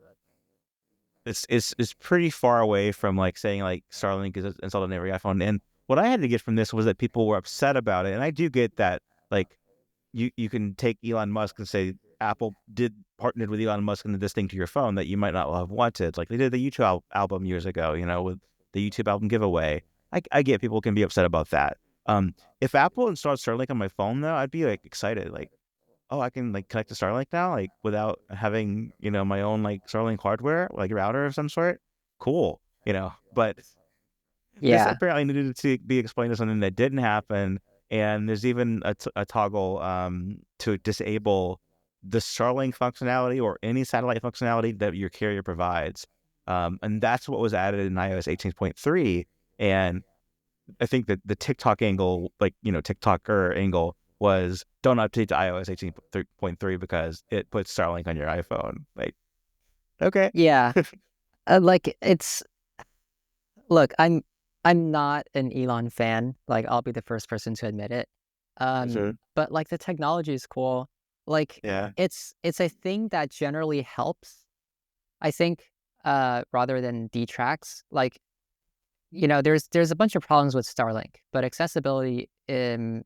it's pretty far away from like saying like Starlink is installed on every iPhone. And what I had to get from this was that people were upset about it. And I do get that, like, you can take Elon Musk and say Apple did partnered with Elon Musk in this thing to your phone that you might not have wanted. Like they did the YouTube album years ago, with the YouTube album giveaway. I get people can be upset about that. If Apple installed Starlink on my phone though, I'd be like excited. Like, oh, I can like connect to Starlink now, like without having, my own like Starlink hardware, like router of some sort. Cool. But this Yeah. apparently needed to be explained as something that didn't happen. And there's even a toggle to disable the Starlink functionality or any satellite functionality that your carrier provides. And that's what was added in iOS 18.3. And I think that the TikTok angle, like, TikToker angle was don't update to iOS 18.3 because it puts Starlink on your iPhone. Like, okay. Yeah. Like it's look, I'm not an Elon fan. Like I'll be the first person to admit it. Mhm. But like the technology is cool. Like Yeah. it's a thing that generally helps, I think, rather than detracts. Like, there's a bunch of problems with Starlink, but accessibility in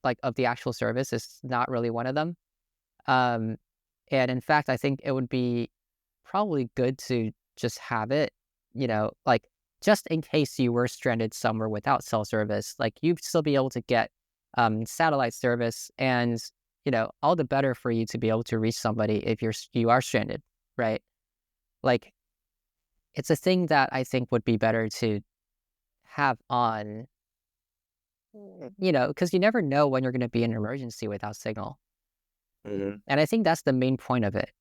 like of the actual service is not really one of them. Um, and in fact, I think it would be probably good to just have it, like just in case you were stranded somewhere without cell service, like you'd still be able to get satellite service, and all the better for you to be able to reach somebody if you are stranded, right? Like it's a thing that I think would be better to have on, because you never know when you're going to be in an emergency without signal. Mhm. And I think that's the main point of it.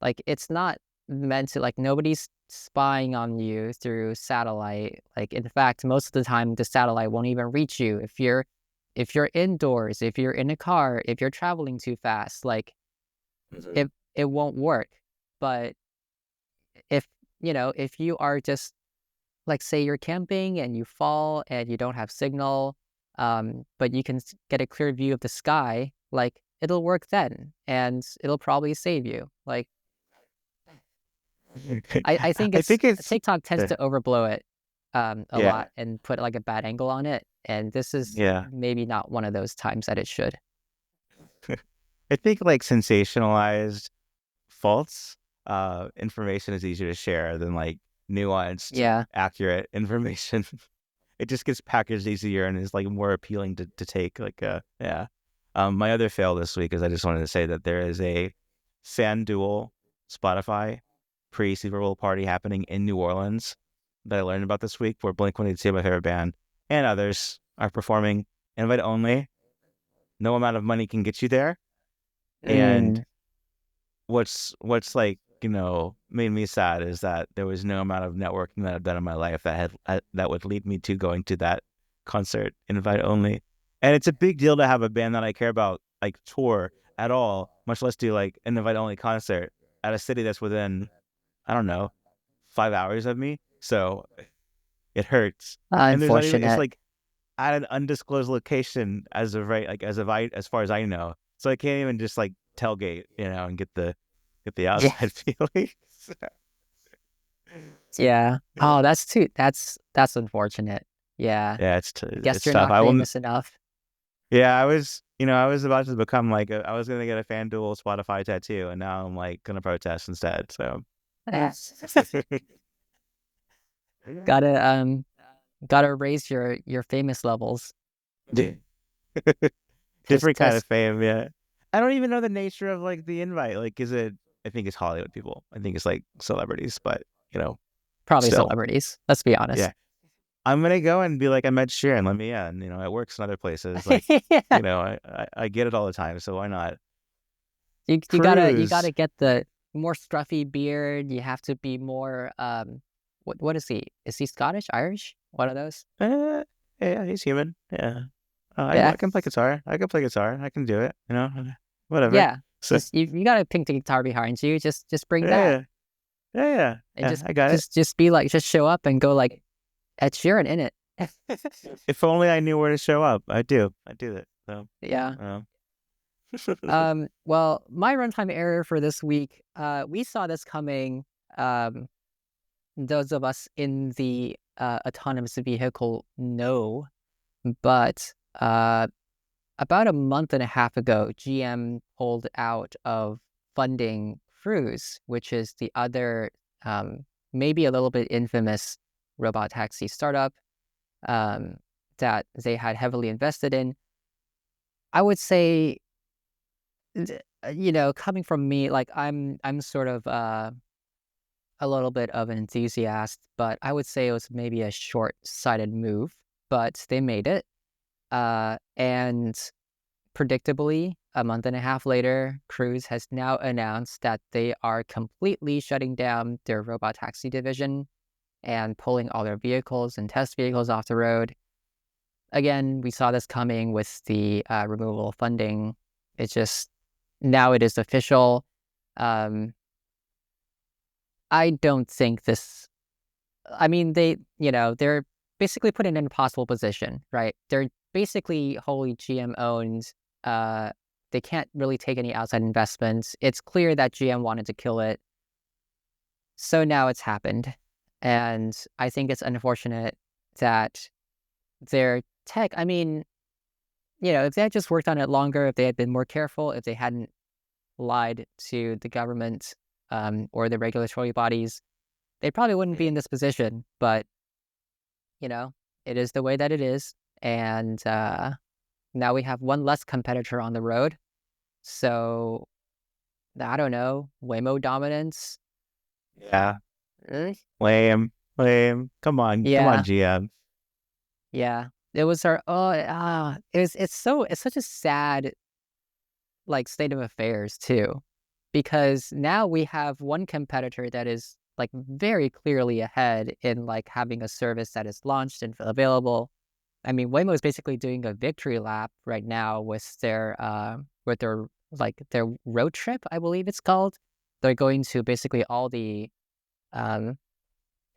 Like, it's not meant to, like, nobody's spying on you through satellite. Like, in fact, most of the time, the satellite won't even reach you if you're indoors, if you're in a car, if you're traveling too fast. Like, Mhm. it won't work. But if if you are just like, say you're camping and you fall and you don't have signal, but you can get a clear view of the sky, like it'll work then, and it'll probably save you. Like I think I it's think it's TikTok tends uh, to overblow it a yeah, lot and put like a bad angle on it, and this is yeah. maybe not one of those times that it should. I think like sensationalized false information is easier to share than like nuanced, Yeah. accurate information. It just gets packaged easier and is like more appealing to take. Like, yeah. My other fail this week is I just wanted to say that there is a FanDuel Spotify pre-Super Bowl party happening in New Orleans that I learned about this week, where Blink-182, my favorite band, and others are performing. Invite only. No amount of money can get you there. And Mm. what's like, made me sad is that there was no amount of networking that I've done in my life that would lead me to going to that concert, invite only. And it's a big deal to have a band that I care about like tour at all, much less do like an invite only concert at a city that's within, I don't know, 5 hours of me. So it hurts. And there's not even, it's Unfortunate. like at an undisclosed location as of right, like as far as I know. So I can't even just like tailgate, and get the Yeah. outside feeling. Yeah. Oh, that's unfortunate. Yeah. Yeah, I guess it's you're tough. not I will. famous enough. Yeah, I was about to become like I was gonna get a FanDuel Spotify tattoo, and now I'm like gonna protest instead. So Gotta gotta raise your famous levels. Different kind of Just fame, yeah. I don't even know the nature of like the invite. Like, is it? I think it's Hollywood people. I think it's like celebrities, but you know, probably still, celebrities. Let's be yeah. honest. I'm gonna go and be like, I met Sharon, let me in. You know, it works in other places. Like, Yeah. you know, I get it all the time, so why not? You gotta Cruise. get the more scruffy beard. You have to be more what is he? Is he Scottish, Irish? One of those? Yeah, he's human. Yeah. Yeah. I can play guitar. I can play guitar. I can do it. You know, whatever. Yeah. So You gotta pick the guitar behind you. Just bring that. yeah, yeah. And Yeah, I got it. just be like just show up and go like Ed Sheeran in it. If only I knew where to show up. I do. I do it. So, Yeah. um, Well, my runtime error for this week, we saw this coming. Um, those of us in the autonomous vehicle know, but about a month and a half ago, GM pulled out of funding Cruise, which is the other, maybe a little bit infamous robot taxi startup um, that they had heavily invested in. I would say, coming from me, like I'm sort of a little bit of an enthusiast, but I would say it was maybe a short-sighted move. But they made it, and predictably, a month and a half later, Cruise has now announced that they are completely shutting down their robot taxi division and pulling all their vehicles and test vehicles off the road. Again, we saw this coming with the removal of funding. It's just now it is official. Um, I don't think this. I mean, they're basically put in an impossible position, right? They're basically wholly GM owned. They can't really take any outside investments. It's clear that GM wanted to kill it. So now it's happened. And I think it's unfortunate that their tech, I mean, if they had just worked on it longer, if they had been more careful, if they hadn't lied to the government or the regulatory bodies, they probably wouldn't be in this position. But, you know, it is the way that it is. And now we have one less competitor on the road. So I don't know, Waymo dominance. yeah. Eh, Lame. Lame. Come on, Yeah, GM. yeah. It was our it's such a sad like state of affairs too, because now we have one competitor that is like very clearly ahead in like having a service that is launched and available. I mean, Waymo is basically doing a victory lap right now with their like their road trip, I believe it's called. They're going to basically um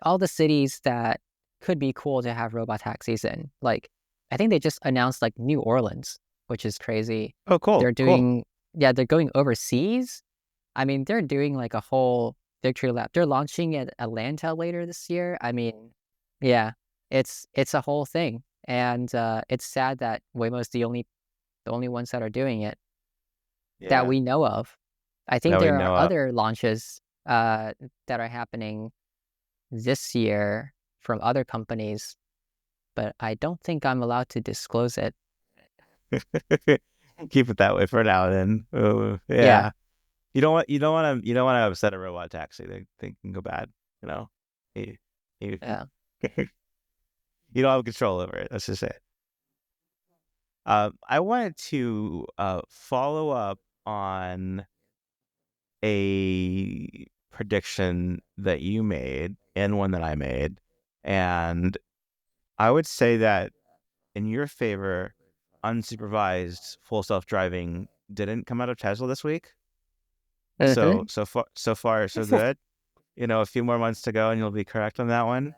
all the cities that could be cool to have robot taxis in. Like, I think they just announced like New Orleans, which is crazy. Oh, cool. They're Cool. doing, yeah, they're going overseas. I mean, they're doing like a whole victory lap. They're launching at Atlanta later this year. I mean, yeah, it's a whole thing, and it's sad that Waymo's the only ones that are doing it that Yeah. we know of. I think That we there are know of. other launches that are happening this year from other companies, but I don't think I'm allowed to disclose it. Keep it that way for now then. Oh, Yeah, yeah. You don't want to upset a robot taxi. They can go bad, you know. You, you, yeah. you don't have control over it. Let's just say it. I wanted to follow up on a prediction that you made and one that I made. And I would say that in your favor, unsupervised full self-driving didn't come out of Tesla this week. Hmm. So far so good. You know, a few more months to go and you'll be correct on that one.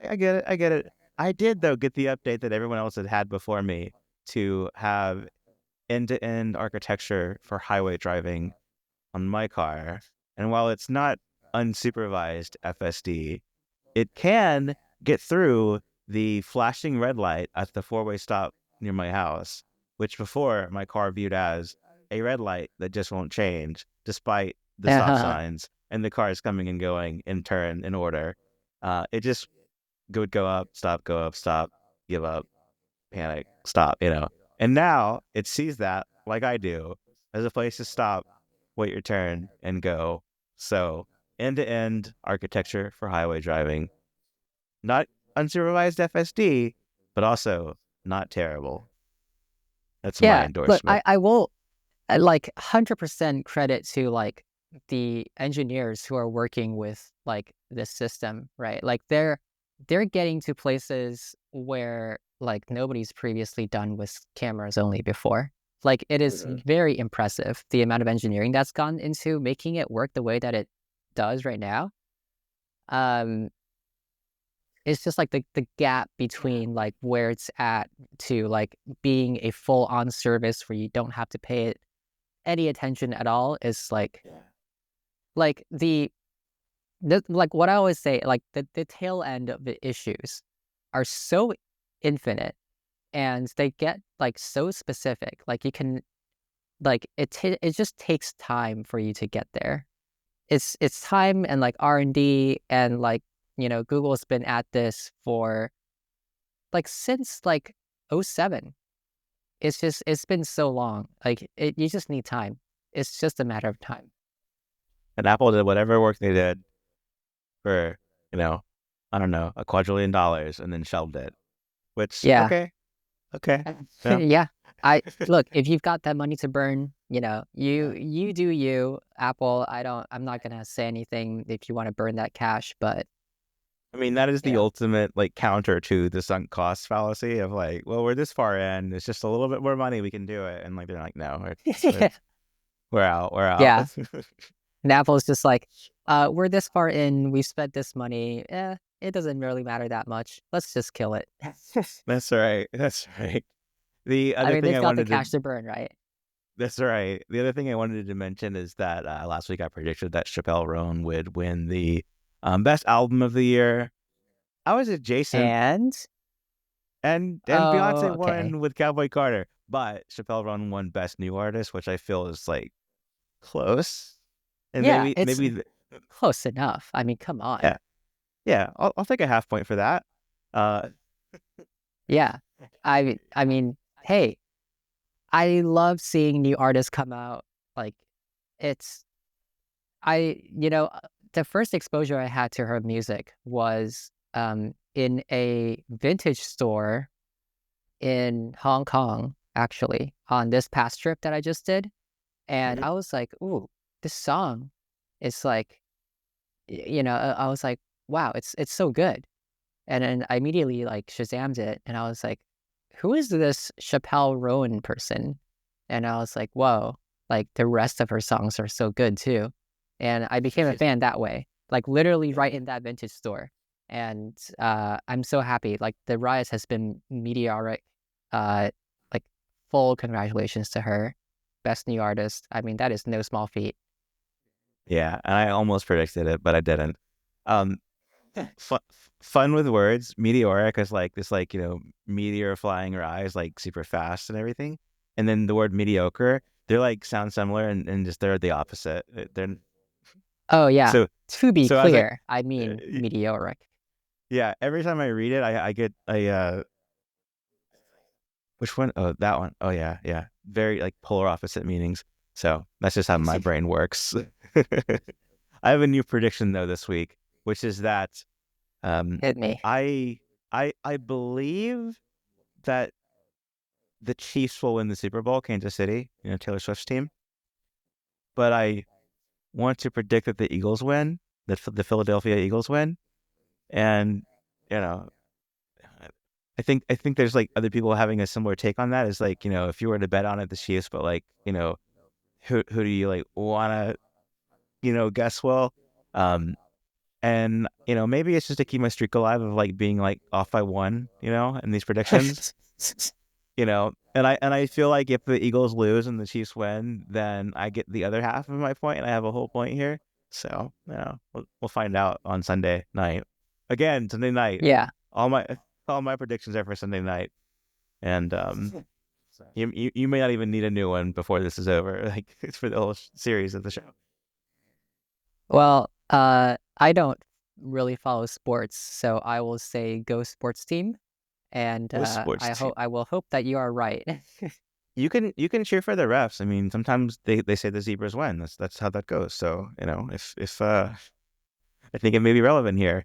I get it. I get it. I did though get the update that everyone else had before me to have end-to-end architecture for highway driving on my car. And while it's not unsupervised FSD, it can get through the flashing red light at the four-way stop near my house, which before my car viewed as a red light that just won't change despite the stop Yeah, signs and the cars coming and going in turn in order. It just would go up, stop, give up, panic, stop, you know. And now it sees that, like I do, as a place to stop, wait your turn, and go. So end to end architecture for highway driving. Not unsupervised FSD, but also not terrible. That's my Yeah, look, endorsement. I will like 100% credit to like the engineers who are working with like this system, right? Like they're getting to places where like nobody's previously done with cameras only before. Like it is Mhm. very impressive the amount of engineering that's gone into making it work the way that it does right now. Um, it's just like the gap between like where it's at to like being a full on service where you don't have to pay it any attention at all is like like what I always say, like the tail end of the issues are so infinite and they get like so specific. Like you can like it just takes time for you to get there. It's time and like R&D and like Google's been at this for like since like '07. It's been so long. Like you just need time. It's just a matter of time. And Apple did whatever work they did for, you know, I don't know, $250,000,000 and then shelved it. Which, Yeah. okay, okay. Yeah. Yeah. I look, if you've got that money to burn, you do you, Apple. I'm not gonna say anything if you want to burn that cash, but I mean, that is you the know, ultimate like counter to the sunk cost fallacy of like, well, we're this far in, it's just a little bit more money, we can do it. And like they're like, no, we're out, we're out. yeah. And Apple's just like, we're this far in, we've spent this money. It doesn't really matter that much. Let's just kill it. That's right. That's right. The I other mean, thing they've I got the wanted to cash to burn, right? That's right. The other thing I wanted to mention is that last week I predicted that Chappelle Roan would win the best album of the year. I was adjacent, And and oh, Beyonce okay. won with Cowboy Carter, but Chappelle Roan won best new artist, which I feel is like close. And Yeah, maybe it's maybe close enough. I mean, come on. yeah, yeah, I'll take a half point for that. Uh, Yeah. I mean, hey, I love seeing new artists come out. Like it's I the first exposure I had to her music was in a vintage store in Hong Kong, actually, on this past trip that I just did. And mhm. I was like, ooh, this song is like I was like, wow, it's so good. And then I immediately like Shazammed it and I was like, who is this Chappelle Rowan person? And I was like, whoa, like the rest of her songs are so good too. And I became a fan that way, like literally right in that vintage store. And I'm so happy. Like the rise has been meteoric. Uh, like full congratulations to her. Best new artist. I mean, that is no small feat. Yeah, and I almost predicted it, but I didn't. Um, fun, fun with words. Meteoric is like this, like meteor flying rise like super fast and everything. And then the word mediocre, they're like sound similar and just they're the opposite. They're Oh yeah. so To be so as I clear, I mean meteoric. yeah, every time I read it, I get a which one? Oh, that one. Oh yeah, yeah. Very like polar opposite meanings. So that's just how my brain works. I have a new prediction though this week, which is that um, Hit me. I I believe that the Chiefs will win the Super Bowl, Kansas City, Taylor Swift's team. But I want to predict that the Eagles win, that the Philadelphia Eagles win, and you know, I think there's like other people having a similar take on that. Is like if you were to bet on it, the Chiefs, but like who do you like want to guess well, um, and maybe it's just to keep my streak alive of like being like off by one, in these predictions. And I feel like if the Eagles lose and the Chiefs win, then I get the other half of my point, and I have a whole point here. So we'll find out on Sunday night. Again, Sunday night. Yeah. All my all my predictions are for Sunday night, and you may not even need a new one before this is over. Like it's for the whole series of the show. Well, I don't really follow sports, so I will say go sports team. and It was sports team. I will hope that you are right. You can cheer for the refs. I mean, sometimes they say the zebras win. That's how that goes. So, if I think it may be relevant here.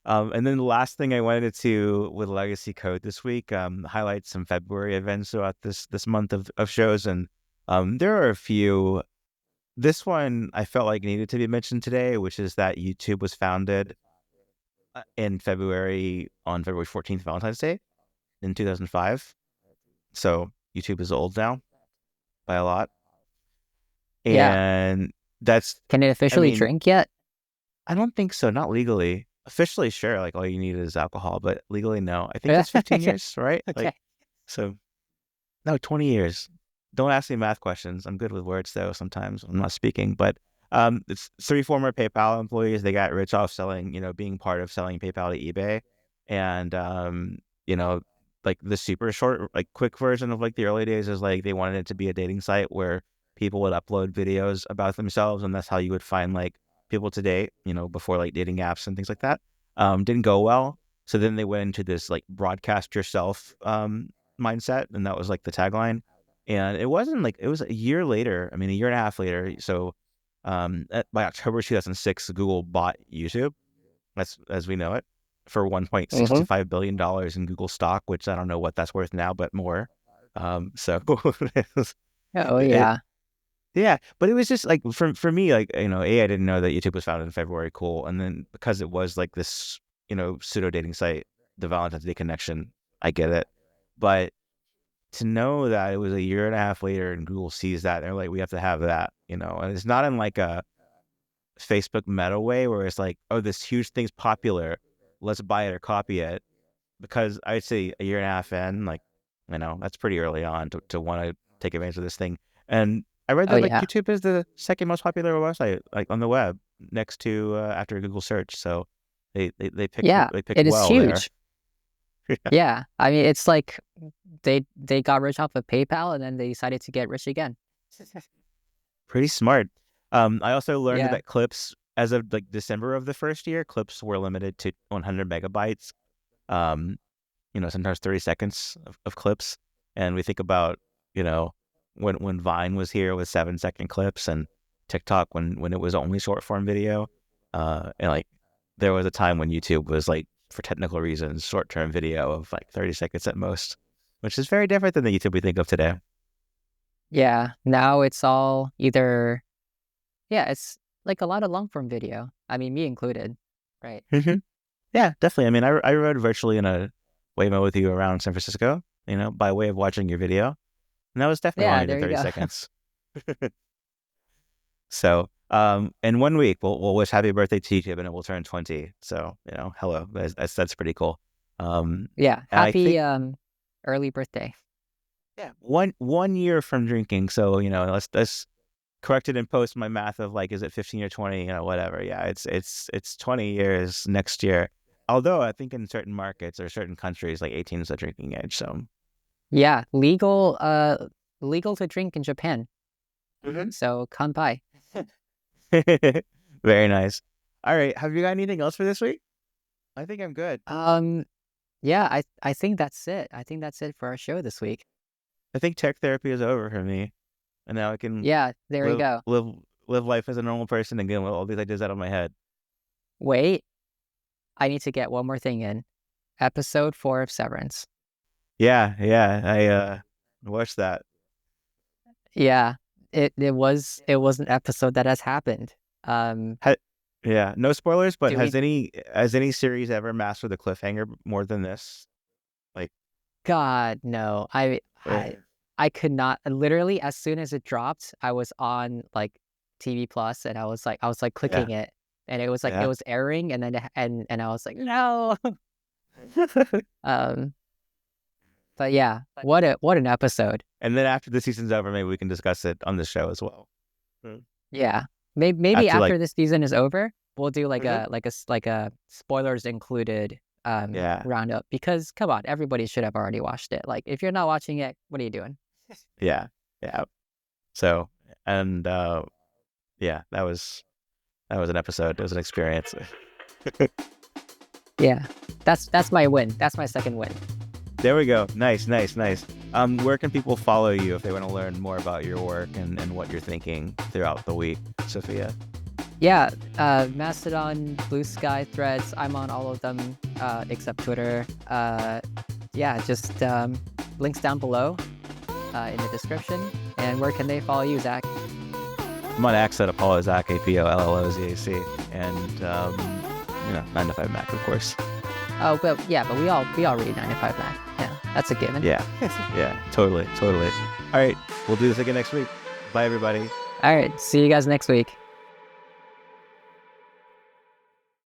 And then the last thing I wanted to with Legacy Code this week, highlight some February events throughout this month of shows. And there are a few. This one I felt like needed to be mentioned today, which is that YouTube was founded in February, on February 14th, Valentine's Day in 2005. So YouTube is old now by a lot. Yeah. And that's, Can it I officially mean, drink yet? I don't think so. Not legally. Officially, sure. Like all you need is alcohol, but legally, no. I think it's 15 years, right? Like, Okay. so no, 20 years. Don't ask me math questions. I'm good with words though. Sometimes I'm not speaking, but it's three former PayPal employees. They got rich off selling, being part of selling PayPal to eBay, and you know, like the super short, like quick version of like the early days is like they wanted it to be a dating site where people would upload videos about themselves, and that's how you would find like people to date, before like dating apps and things like that. Didn't go well. So then they went into this like broadcast yourself mindset, and that was like the tagline. And it wasn't like, it was a year later, I mean a year and a half later. So by October 2006, Google bought YouTube, as we know it, for Mm-hmm. $1.65 billion in Google stock, which I don't know what that's worth now, but more. So Oh it, yeah. yeah, but it was just like for me, like, I didn't know that YouTube was founded in February. Cool. And then because it was like this, pseudo dating site, the Valentine's Day connection, I get it. But to know that it was a year and a half later and Google sees that, they're like, we have to have that, and it's not in like a Facebook meta way where it's like, oh, this huge thing's popular, let's buy it or copy it. Because I'd say a year and a half in, like, that's pretty early on to want to take advantage of this thing. And I read Oh that like yeah. YouTube is the second most popular website like on the web, next to after Google search. So they picked Yeah. they picked It is well there. huge. Yeah. I mean, it's like they got rich off of PayPal and then they decided to get rich again. Pretty smart. I also learned Yeah. that clips, as of like December of the first year, clips were limited to 100 megabytes. Um, sometimes 30 seconds of clips. And we think about, when Vine was here with 7-second clips, and TikTok when it was only short form video. And like there was a time when YouTube was like, for technical reasons, short term video of like 30 seconds at most, which is very different than the YouTube we think of today. Yeah. Now it's all either, yeah, it's like a lot of long form video. I mean, me included. Right. Yeah, definitely. I mean, I rode virtually in a Waymo with you around San Francisco, by way of watching your video. And that was definitely Yeah, longer than there you 30 go. seconds. So, in 1 week, we'll wish happy birthday to YouTube, and it will turn 20. So, hello. That's pretty cool. Yeah. And I Happy think, early birthday. yeah, one year from drinking. So, let's correct it and post my math of like, is it 15 or 20? Whatever. Yeah, it's 20 years next year. Although I think in certain markets or certain countries, like 18 is the drinking age. So, Yeah, legal to drink in Japan. Mhm. So come by. Very nice. All right. Have you got anything else for this week? I think I'm good. Um, yeah, I think that's it. I think that's it for our show this week. I think tech therapy is over for me, and now I can Yeah, there you live go. live live life as a normal person and get all these ideas out of my head. Wait, I need to get one more thing in. Episode 4 of Severance. Yeah, yeah. I watched that. Yeah, it was an episode that has happened. Um, Ha- yeah, no spoilers, but do we has any series ever mastered the cliffhanger more than this? Like, God, no. uh, I could not literally as soon as it dropped, I was on like TV Plus and I was like yeah, clicking it and it was like it yeah. was airing and then and I was like, no. Um, but yeah, what an episode. And then after the season's over, maybe we can discuss it on the show as well. Mm. Yeah. Maybe After like, after this season is over, we'll do like Mhm. a spoilers included Yeah, roundup because come on, everybody should have already watched it. Like if you're not watching it, what are you doing? yeah, yeah. So, and yeah, that was an episode. It was an experience. Yeah. That's my win. That's my second win. There we go. Nice. Where can people follow you if they want to learn more about your work and what you're thinking throughout the week, Sophia? Yeah, Mastodon, Blue Sky, Threads. I'm on all of them except Twitter. Yeah, just links down below in the description. And where can they follow you, Zach? I'm on X at Apollo Zach, APOLLOZAC, and 9 to 5 Mac, of course. Oh, but we all read 9 to 5 Mac. Yeah, that's a given. Yeah, totally. All right, we'll do this again next week. Bye, everybody. All right, see you guys next week.